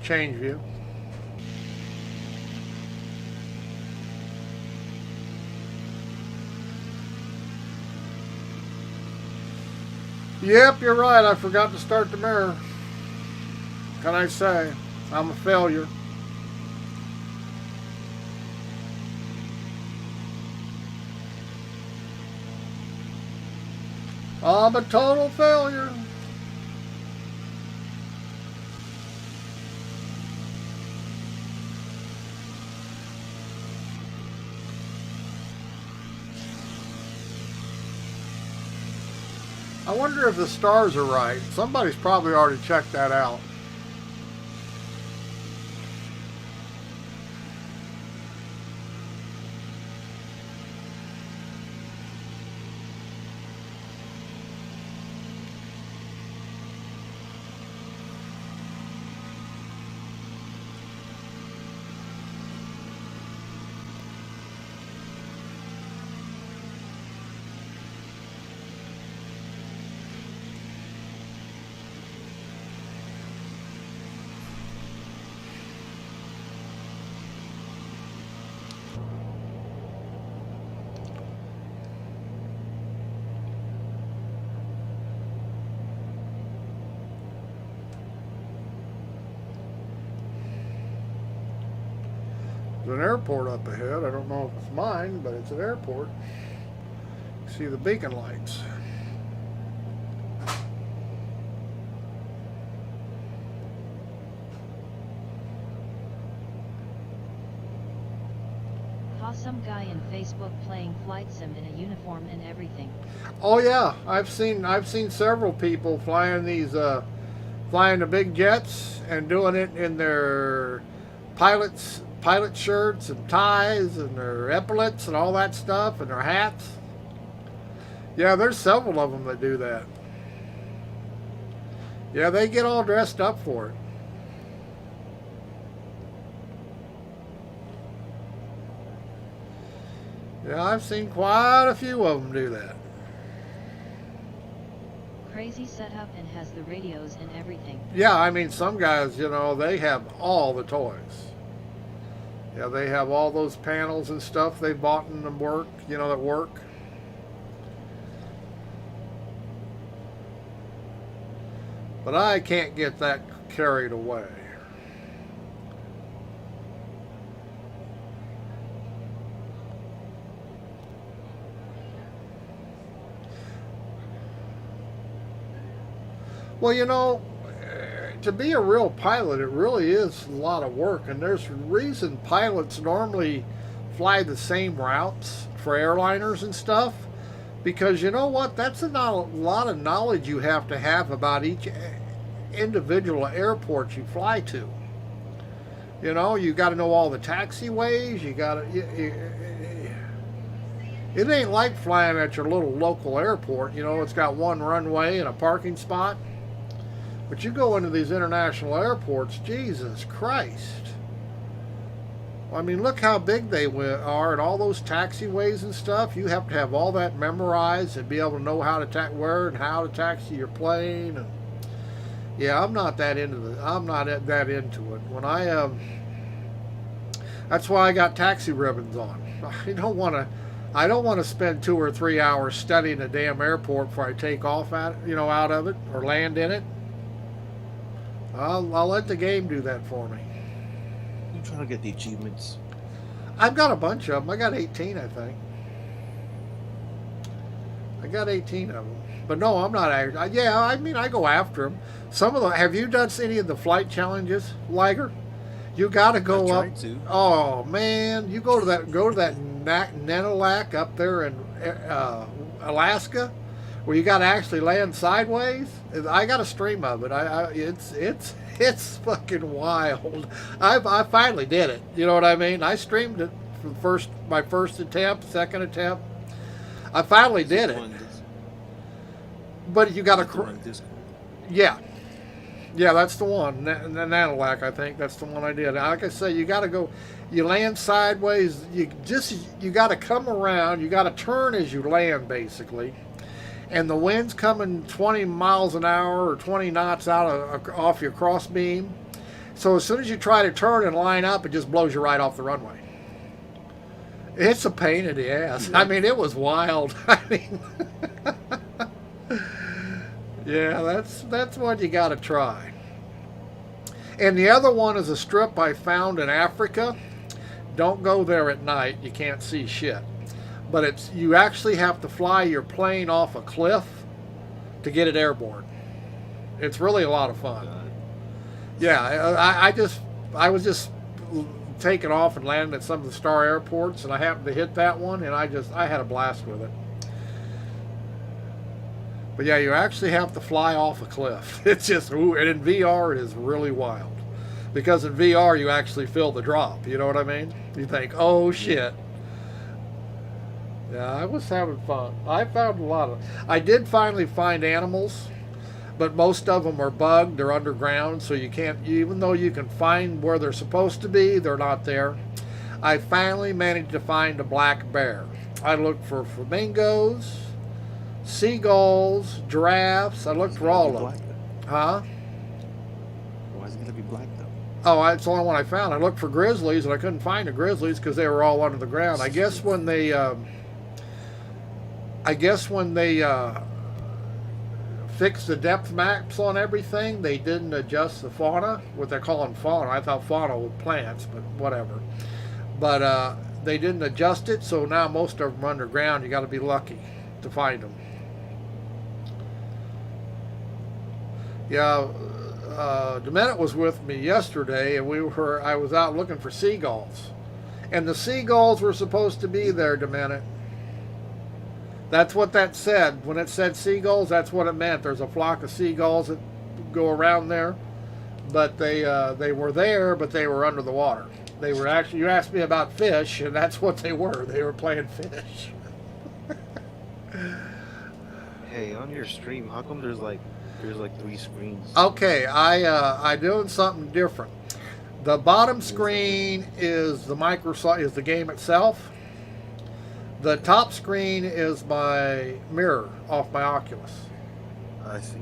Change view. Yep, you're right. I forgot to start the mirror. Can I say? I'm a failure. I'm a total failure. I wonder if the stars are right. Somebody's probably already checked that out. There's an airport up ahead. I don't know if it's mine, but it's an airport. See the beacon lights. Saw some guy in Facebook playing flight sim in a uniform and everything. Oh yeah, I've seen several people flying these flying the big jets and doing it in their pilot shirts and ties and their epaulets and all that stuff and their hats. Yeah, there's several of them that do that. Yeah, they get all dressed up for it. Yeah, I've seen quite a few of them do that. Crazy setup and has the radios and everything. Yeah, I mean, some guys, you know, they have all the toys. Yeah, they have all those panels and stuff they bought in the work, you know, that work. But I can't get that carried away. Well, you know, to be a real pilot, it really is a lot of work. And there's a reason pilots normally fly the same routes for airliners and stuff. Because you know what? That's a lot of knowledge you have to have about each individual airport you fly to. You know, you got to know all the taxiways. You got to. It ain't like flying at your little local airport. You know, it's got one runway and a parking spot. But you go into these international airports, Jesus Christ. I mean, look how big they are, and all those taxiways and stuff. You have to have all that memorized and be able to know how to where and how to taxi your plane. And yeah, I'm not that into it. When that's why I got taxi ribbons on. I don't want to spend 2 or 3 hours studying a damn airport before I take off out of it or land in it. I'll let the game do that for me. I'm trying to get the achievements. I've got a bunch of them. I got 18, I think. I got 18 of them. But no, I'm not. Yeah, I mean, I go after them. Some of them. Have you done any of the flight challenges, Liger? You got to go up. Tried to. Oh man, you go to that Nanalak up there in Alaska, where you got to actually land sideways. I got a stream of it. It's fucking wild. I finally did it. You know what I mean? I streamed it for my first attempt, second attempt. I finally did it. But you got to. Yeah. Yeah, that's the one. Nanalak, I think. That's the one I did. Like I say, you got to go. You land sideways. You got to come around. You got to turn as you land, basically. And the wind's coming 20 miles an hour or 20 knots off your cross beam. So as soon as you try to turn and line up, it just blows you right off the runway. It's a pain in the ass. I mean, it was wild. I mean, yeah, that's what you got to try. And the other one is a strip I found in Africa. Don't go there at night. You can't see shit. But you actually have to fly your plane off a cliff to get it airborne. It's really a lot of fun. Yeah, I was just taking off and landing at some of the star airports, and I happened to hit that one, and I had a blast with it. But yeah, you actually have to fly off a cliff. It's just, and in VR it is really wild, because in VR you actually feel the drop. You know what I mean? You think, oh shit. Yeah, I was having fun. I found a lot of. I did finally find animals, but most of them are bugged. They're underground, so you can't. Even though you can find where they're supposed to be, they're not there. I finally managed to find a black bear. I looked for flamingos, seagulls, giraffes. I looked for all of them. Huh? Why is it gonna be black though? Oh, it's the only one I found. I looked for grizzlies, and I couldn't find the grizzlies because they were all under the ground. I guess when they fixed the depth maps on everything, they didn't adjust the fauna, what they're calling fauna. I thought fauna was plants, but whatever. But they didn't adjust it, so now most of them are underground. You got to be lucky to find them. Yeah, Demenit was with me yesterday, and I was out looking for seagulls, and the seagulls were supposed to be there, Demenit. That's what that said. When it said seagulls, that's what it meant. There's a flock of seagulls that go around there, but they were there, but they were under the water. They were actually. You asked me about fish, and that's what they were. They were playing fish. Hey, on your stream, how come there's like 3 screens? Okay, I doing something different. The bottom screen is the game itself. The top screen is my mirror off my Oculus. I see.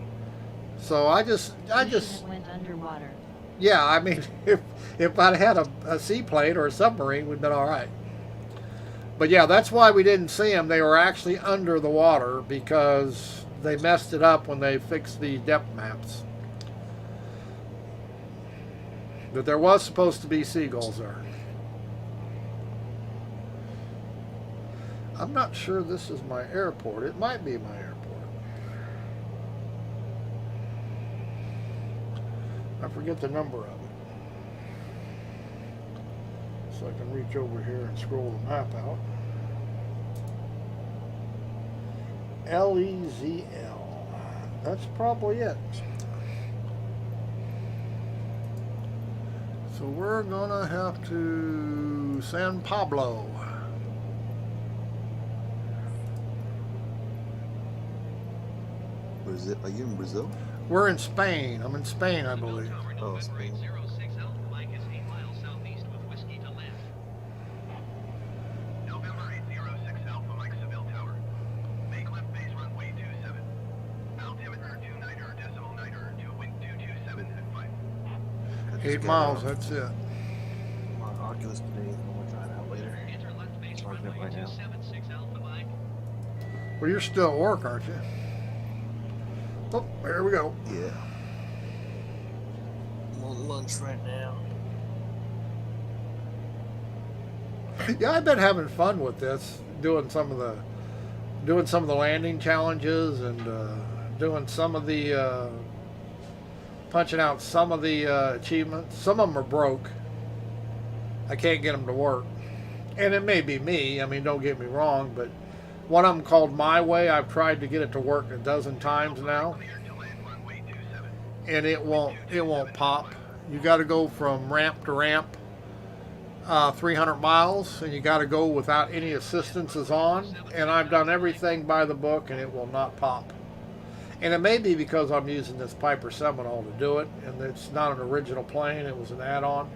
So I just went underwater. Yeah, I mean, if I'd had a seaplane or a submarine, we'd been all right. But yeah, that's why we didn't see them. They were actually under the water because they messed it up when they fixed the depth maps. But there was supposed to be seagulls there. I'm not sure this is my airport. It might be my airport. I forget the number of it. So I can reach over here and scroll the map out. LEZL. That's probably it. So we're gonna have to San Pablo. Brazil? Are you in Brazil? We're in Spain. I'm in Spain, I Seville believe. Tower, Oh, November Spain. 806 Alpha Mike is 8 miles southeast with whiskey to land. November 806 Alpha Mike Seville Tower. Make left base runway 27. Altimeter 29er, decimal 9er, to wind 227 at 5. I just 8 got miles, that's it. my Oculus today. I'm gonna try it out later. Enter left base Charging it runway right now. 276 Alpha Mike. Well, you're still at work, aren't you? Oh, there we go. Yeah. I'm on lunch right now. Yeah, I've been having fun with this, doing some of the landing challenges and doing some of the punching out some of the achievements. Some of them are broke. I can't get them to work, and it may be me. I mean, don't get me wrong, but one of them called My Way. I've tried to get it to work a dozen times now, Clear to land runway 27. and it won't pop. You got to go from ramp to ramp, 300 miles, and you got to go without any assistances on. And I've done everything by the book, and it will not pop. And it may be because I'm using this Piper Seminole to do it, and it's not an original plane; it was an add-on.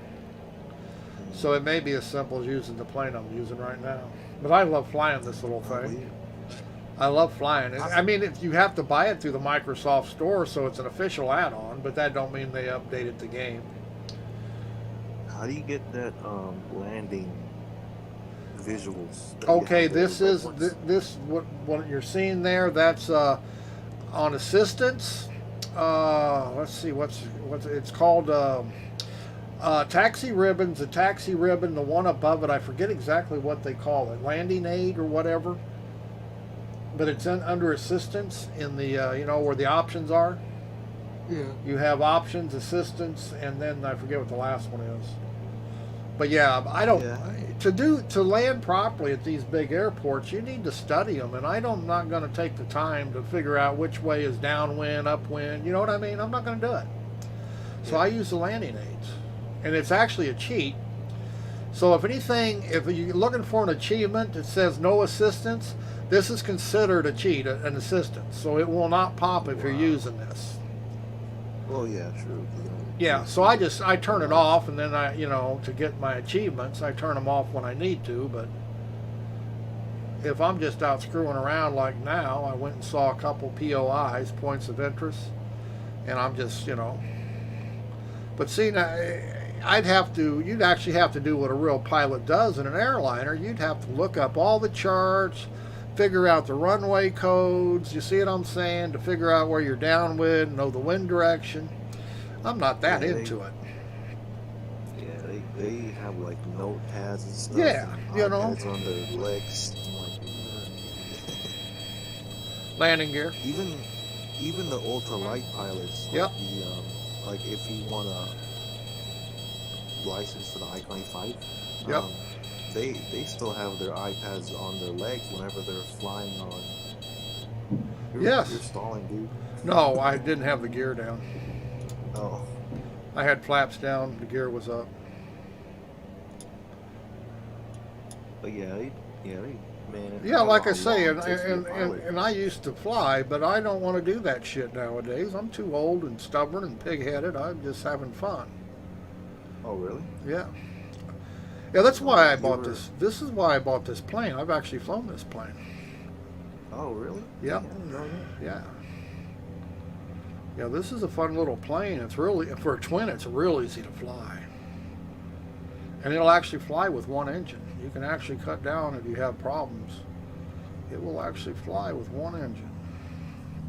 So it may be as simple as using the plane I'm using right now. But I love flying this little thing. I love flying it. I mean, if you have to buy it through the Microsoft Store, so it's an official add-on, but that don't mean they updated the game. How do you get that landing visuals? that you Okay, have there? this Like, is this what you're seeing there. That's on assistance. Let's see what's it's called. Taxi ribbons. A taxi ribbon. The one above it, I forget exactly what they call it. Landing aid or whatever. But it's under assistance in the you know where the options are. Yeah. You have options, assistance, and then I forget what the last one is. But yeah, I don't Yeah. to land properly at these big airports. You need to study them, and I'm not going to take the time to figure out which way is downwind, upwind. You know what I mean? I'm not going to do it. So I use the landing aids, and it's actually a cheat. So if anything, if you're looking for an achievement that says no assistance, this is considered a cheat, an assistance. So it will not pop if you're using this. Well, yeah, true. Yeah, so I turn it off, and then to get my achievements, I turn them off when I need to. But if I'm just out screwing around like now, I went and saw a couple POIs, points of interest, and I'm just, But see, now, you'd actually have to do what a real pilot does in an airliner. You'd have to look up all the charts, figure out the runway codes, you see what I'm saying, to figure out where you're downwind, know the wind direction. I'm not that into it. Yeah, they have like notepads and stuff. Yeah, and iPads on their legs. I'm like, Landing gear. even the ultralight pilots. Yep. Like if you want a license for the I-25. Yep. They still have their iPads on their legs whenever they're flying on. Yes. You're stalling, dude. No, I didn't have the gear down. Oh. I had flaps down, the gear was up. But man. Yeah, like I say, long it takes to be a pilot. and I used to fly, but I don't want to do that shit nowadays. I'm too old and stubborn and pig-headed. I'm just having fun. Oh, really? Yeah. Yeah, that's why I You bought were- this. This is why I bought this plane. I've actually flown this plane. Oh, really? Yep. I didn't know that. Yeah. Yeah, this is a fun little plane. It's really, for a twin, it's real easy to fly. And it'll actually fly with one engine. You can actually cut down if you have problems. It will actually fly with one engine.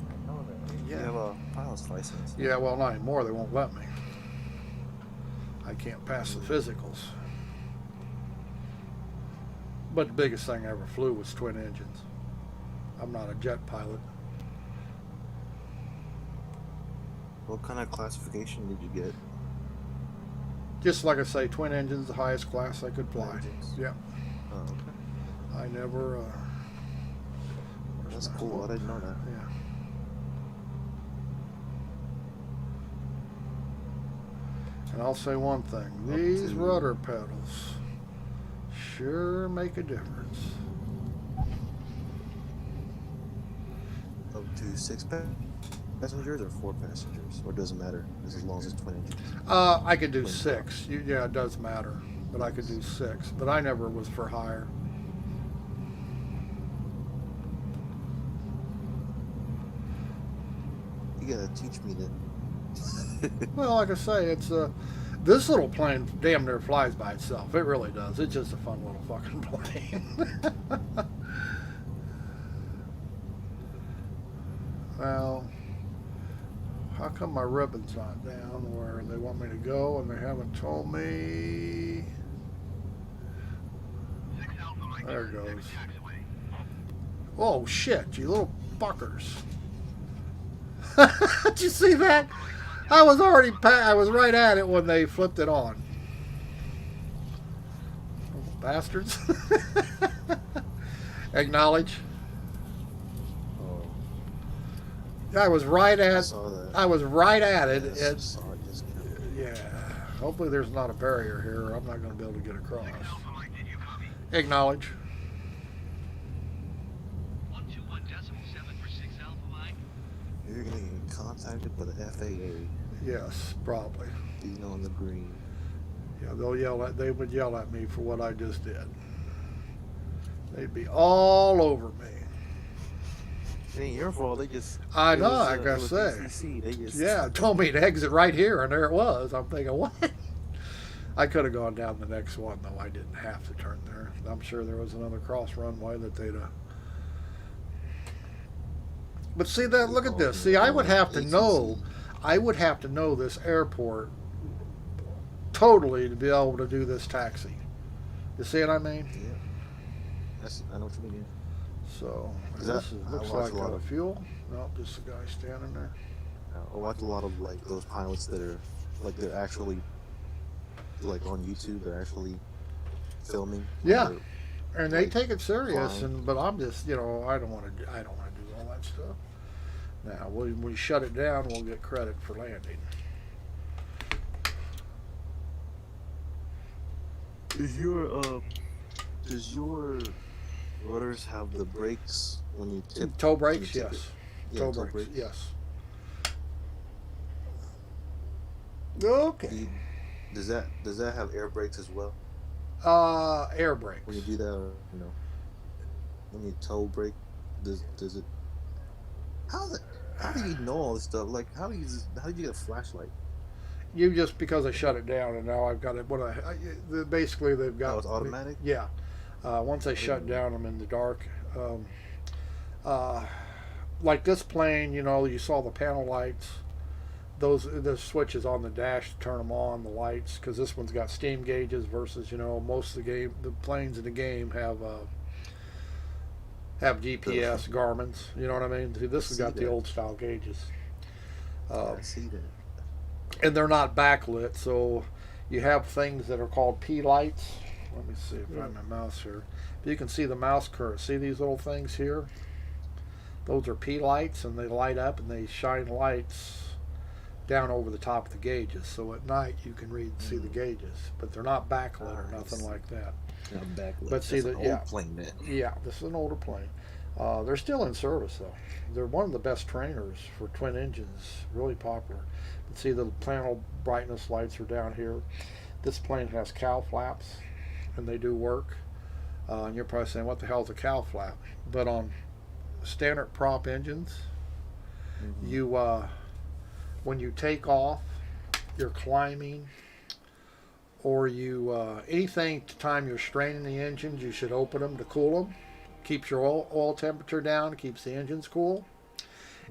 I know that. Yeah. You have a pilot's license. Yeah, well, not anymore. They won't let me. I can't pass the physicals. But the biggest thing I ever flew was twin engines. I'm not a jet pilot. What kind of classification did you get? Just like I say, twin engines, the highest class I could fly. Engines. Yeah. Oh, okay. I never. That's cool. I didn't know that. And I'll say one thing: Up these to rudder pedals sure make a difference. up to passengers or 4 passengers, or doesn't matter as long as it's twin engines. I could do Twin six. turbo. Yeah, it does matter, but I could do six. But I never was for hire. You gotta teach me that. Well, like I say, it's this little plane damn near flies by itself. It really does. It's just a fun little fucking plane. Well, how come my ribbon's not down where they want me to go and they haven't told me? 6 Alpha Mike There it turn 7 goes. taxiway. Oh shit, you little fuckers. Did you see that? I was already I was right at it when they flipped it on. Bastards. Acknowledge. Oh, I was right I at saw that. I was right at it. Yes, I saw it just now. Yeah. Hopefully there's not a barrier here. Or I'm not going to be able to get across. 6 Alpha Mike, did you copy? Acknowledge. 121.7 for 6 Alpha Mike. You're gonna get contacted by the FAA Yes, probably. being on the green. Yeah, they would yell at me for what I just did. They'd be all over me. It ain't your fault. They just. I it know, was, I it gotta was say. DCC. They just. Yeah, told me to exit right here, and there it was. I'm thinking, what? I could have gone down the next one, though. I didn't have to turn there. I'm sure there was another cross runway that they'd have. But see that? Look at this. See, I would have to know. I would have to know this airport totally to be able to do this taxi. You see what I mean? Yeah. I know what you mean. So Is this that- I looks watch like a lot of- fuel. No, just a guy standing there. I watch a lot of like those pilots that are like they're actually like on YouTube. They're actually filming. Yeah. They're, And they like, take it serious, flying. but I'm just, I don't want to do all that stuff. Now, when we shut it down, we'll get credit for landing. Does your rudders have the brakes when you tip? Toe when brakes, you tip yes. it? Yeah, Toe brakes, yes. Okay. Does that have air brakes as well? Air brakes. When you do that, or, when you toe brake, does it? How do you know all this stuff? Like, how did you get a flashlight? You just because I shut it down, and now I've got it. Basically they've got. Oh, it's automatic? Yeah. Once I shut down, I'm in the dark. Like this plane, you saw the panel lights. The switches on the dash to turn them on, the lights, because this one's got steam gauges versus most of the planes in the game have GPS Garmin's. You know what I mean? See, this has got the old style gauges. I see that. And they're not backlit, so you have things that are called P lights. Let me see if I have my mouse here. But you can see the mouse curve. See these little things here? Those are P lights, and they light up and they shine lights down over the top of the gauges. So at night you can read and see the gauges, but they're not backlit or nothing like that. I'm back. But see That's the an old plane then. Yeah, this is an older plane. They're still in service though. They're one of the best trainers for twin engines. Really popular. But see the panel brightness lights are down here. This plane has cow flaps, and they do work. And you're probably saying, "What the hell is a cow flap?" But on standard prop engines, you when you take off, you're climbing, or anything time you're straining the engines, you should open them to cool them. Keeps your oil temperature down, keeps the engines cool.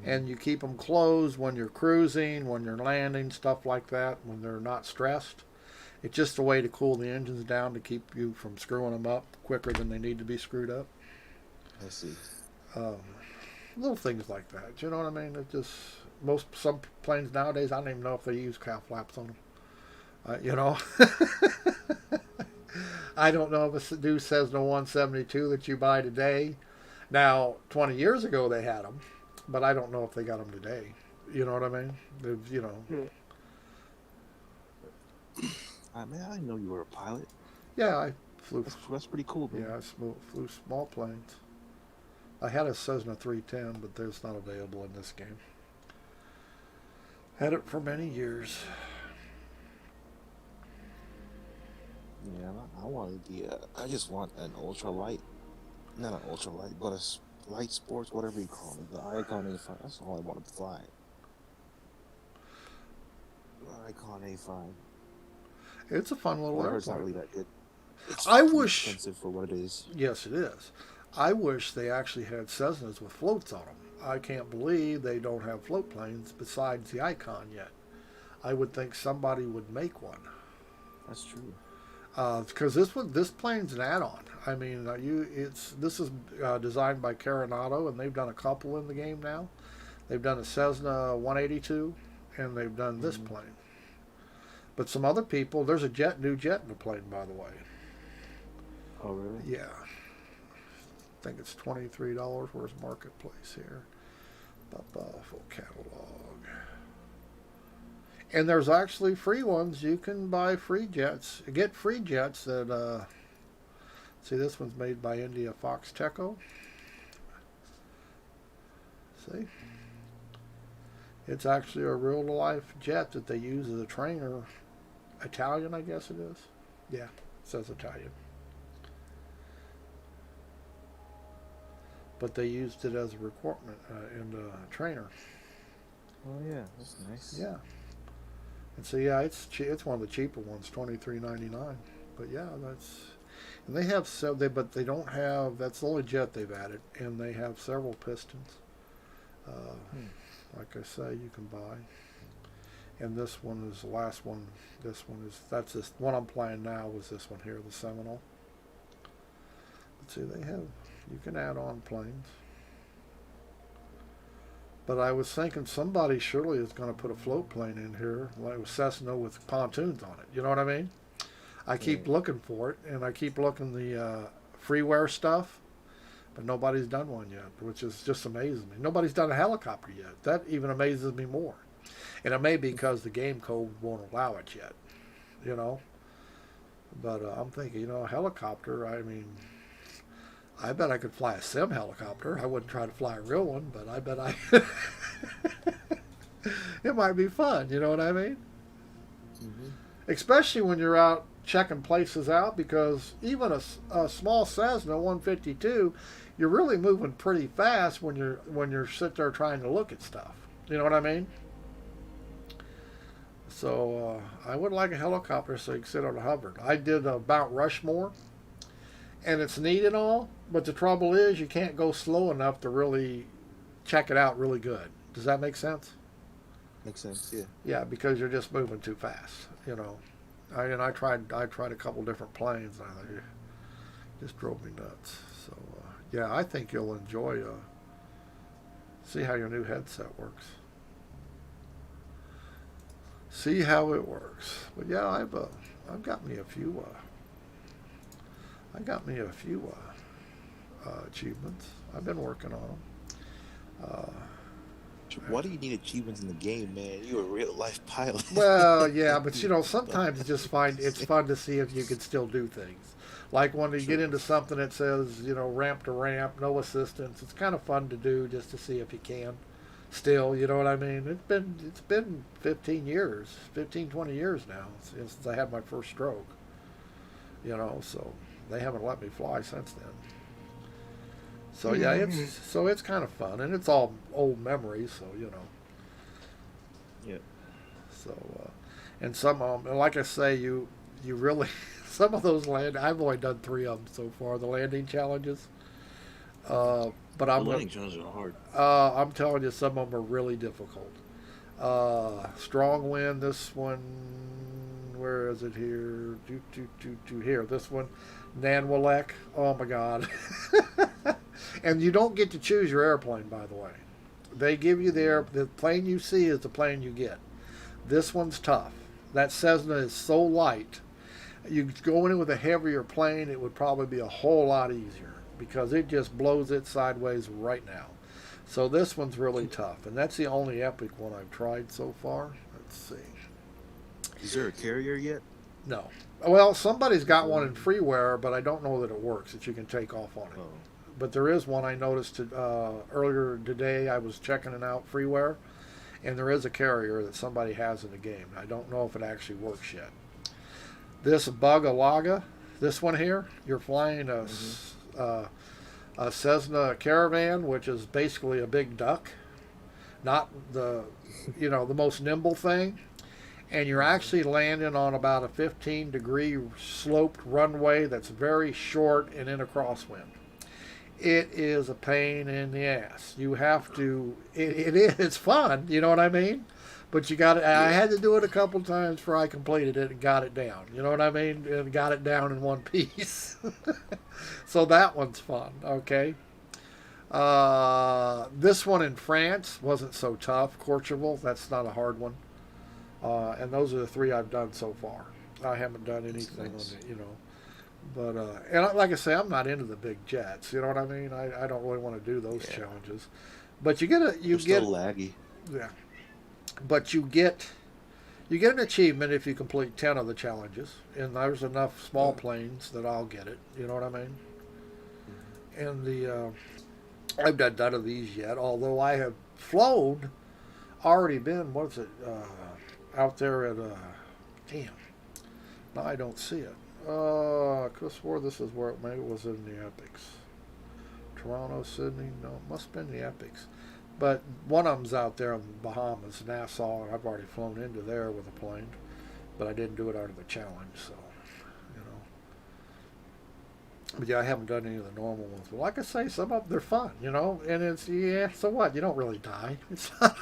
And you keep them closed when you're cruising, when you're landing, stuff like that, when they're not stressed. It's just a way to cool the engines down to keep you from screwing them up quicker than they need to be screwed up. I see. Little things like that. You know what I mean? It just some planes nowadays, I don't even know if they use cow flaps on them. I don't know if a new Cessna 172 that you buy today. Now, 20 years ago they had them, but I don't know if they got them today. You know what I mean? Man, I didn't know you were a pilot. Yeah, I flew. That's pretty cool, man. Yeah, flew small planes. I had a Cessna 310, but there's not available in this game. Had it for many years. Yeah, I wanted the. I just want an ultralight, not an ultralight, but light sports, whatever you call it. The Icon A5. That's all I want to fly. The Icon A5. It's a fun little But I heard it's not airplane. really that good. It's I too wish. expensive for what it is. Yes, it is. I wish they actually had Cessnas with floats on them. I can't believe they don't have float planes besides the Icon yet. I would think somebody would make one. That's true. Because this plane's an add-on. I mean, this is designed by Carenado, and they've done a couple in the game now. They've done a Cessna 182, and they've done this plane. But some other people, there's a new jet in the plane, by the way. Oh, really? Yeah, I think it's $23. Where's Marketplace here? Full catalog. And there's actually free ones. You can buy free jets. Get free jets that, see, this one's made by India Fox Teco. See? It's actually a real-life jet that they use as a trainer. Italian, I guess it is. Yeah, it says Italian. But they used it as a recruitment and a trainer. Oh yeah, that's nice. Yeah. And so yeah, it's one of the cheaper ones, $23.99. But yeah, and they have but they don't have. That's the only jet they've added, and they have several pistons. Like I say, you can buy. And this one is the last one. That's this one I'm playing now. Was this one here, the Seminole? Let's see, you can add on planes. But I was thinking somebody surely is going to put a float plane in here, like with Cessna with pontoons on it. You know what I mean? I keep looking for it, and I keep looking the freeware stuff, but nobody's done one yet, which is just amazing me. Nobody's done a helicopter yet. That even amazes me more. And it may be because the game code won't allow it yet, you know. But I'm thinking, a helicopter, I mean, I bet I could fly a sim helicopter. I wouldn't try to fly a real one, but I bet it might be fun, you know what I mean? Mm-hmm. Especially when you're out checking places out, because even a small Cessna 152, you're really moving pretty fast when you're sitting there trying to look at stuff. You know what I mean? So I would like a helicopter so you can sit on a hover. I did Mount Rushmore, and it's neat and all, but the trouble is you can't go slow enough to really check it out really good. Does that make sense? Makes sense. Yeah. Yeah, because you're just moving too fast. I tried a couple different planes, and it just drove me nuts. So yeah, I think you'll enjoy. See how your new headset works. See how it works. But yeah, I've got me a few. I got me a few achievements. I've been working on them. Why do you need achievements in the game, man? You're a real life pilot. Well, yeah, but sometimes it's fun to see if you can still do things. Like when you get into something that says, ramp to ramp, no assistance. It's kind of fun to do just to see if you can. Still, you know what I mean? It's been 15 years, 20 years now since I had my first stroke. So they haven't let me fly since then. So yeah, it's kind of fun, and it's all old memories. So Yeah. So and some of them, like I say, you really some of those I've only done 3 of them so far. The landing challenges. But The landing challenges are hard. I'm telling you, some of them are really difficult. Strong wind. This one, where is it here? Here. This one, Nanwalek. Oh my God. And you don't get to choose your airplane, by the way. They give you the plane you see is the plane you get. This one's tough. That Cessna is so light. You go in with a heavier plane, it would probably be a whole lot easier, because it just blows it sideways right now. So this one's really tough, and that's the only epic one I've tried so far. Let's see. Is there a carrier yet? No. Well, somebody's got one in Um, freeware, but I don't know that it works, that you can take off on it. oh, But there is one I noticed earlier today. I was checking it out freeware, and there is a carrier that somebody has in the game. I don't know if it actually works yet. This Bugalaga, this one here, you're flying a Cessna Caravan, which is basically a big duck, not the most nimble thing, and you're actually landing on about a 15-degree sloped runway that's very short and in a crosswind. It is a pain in the ass. You have to. It is. It's fun. You know what I mean? But you got it. I yeah. had to do it a couple times before I completed it and got it down. You know what I mean? And got it down in one piece. So that one's fun. Okay. This one in France wasn't so tough. Courchevel, that's not a hard one. And those are the three I've done so far. I haven't done anything Nice. on it, But and like I say, I'm not into the big jets. You know what I mean? I don't really want to do those Yeah. challenges. But you get a you They're get still laggy. yeah. But you get an achievement if you complete 10 of the challenges, and there's enough small Yeah. planes that I'll get it. You know what I mean? Mhm. And I've done none of these yet, although I have flown. Already been. What is it? Out there at damn. Now I don't see it. I could have swore this is where maybe it was in the Epics. Toronto, Sydney. No, it must have been the Epics. But one of them's out there in the Bahamas, Nassau, and I've already flown into there with a plane, but I didn't do it out of the challenge, so you know. But yeah, I haven't done any of the normal ones. But like I say, some of them they're fun, and it's so what? You don't really die. It's not.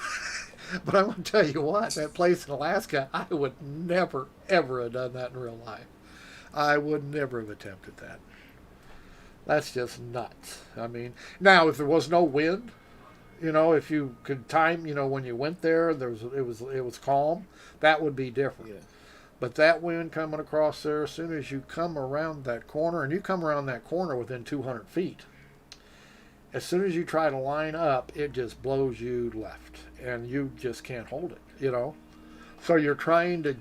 But I'm gonna tell you what, that place in Alaska, I would never ever have done that in real life. I would never have attempted that. That's just nuts. I mean, now if there was no wind, if you could time, when you went there, it was calm. That would be different. Yeah. But that wind coming across there, as soon as you come around that corner, and you come around that corner within 200 feet, as soon as you try to line up, it just blows you left, and you just can't hold it. So you're trying to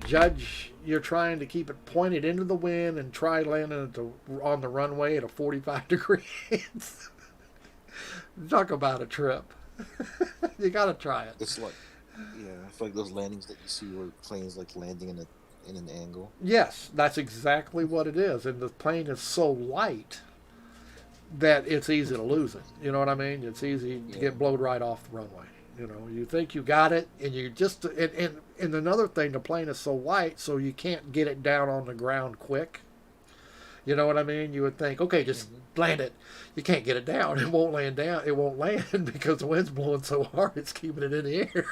you're trying to keep it pointed into the wind and try landing on the runway at a 45 degrees. Talk about a trip. You got to try it. It's like, yeah, I feel like those landings that you see where planes like landing in an angle. Yes, that's exactly what it is. And the plane is so light that it's easy to lose it. You know what I mean? It's easy to Yeah. get blown right off the runway. You think you got it, and you just and another thing, the plane is so light, so you can't get it down on the ground quick. You know what I mean? You would think, okay, just land it. You can't get it down. It won't land down. It won't land because the wind's blowing so hard, it's keeping it in the air.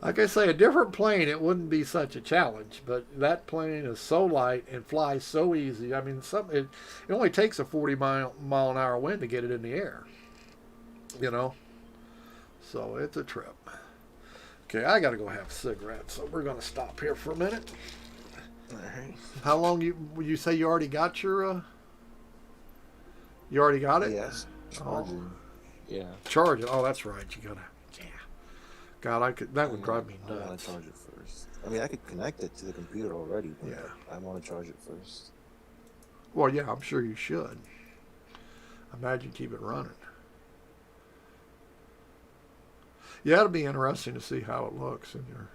Like I say, a different plane, it wouldn't be such a challenge. But that plane is so light and flies so easy. I mean, it only takes a 40-mile an hour wind to get it in the air. So it's a trip. Okay, I got to go have a cigarette, so we're going to stop here for a minute. All right. How long you say you already got your you already got it? Yes. Charging. Yeah. Charge it. Oh, that's right. You gotta. Yeah. God, that would drive me I want nuts. to charge it first. I mean, I could connect it to the computer already, but Yeah. I want to charge it first. Well, yeah, I'm sure you should. Imagine keep it running. Yeah, it'll be interesting to see how it looks in your.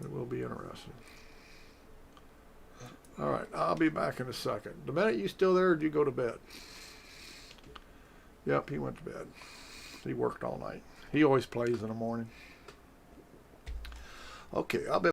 It will be interesting. All right, I'll be back in a second. The minute you still there, or did you go to bed? Yep, he went to bed. He worked all night. He always plays in the morning. Okay, I'll be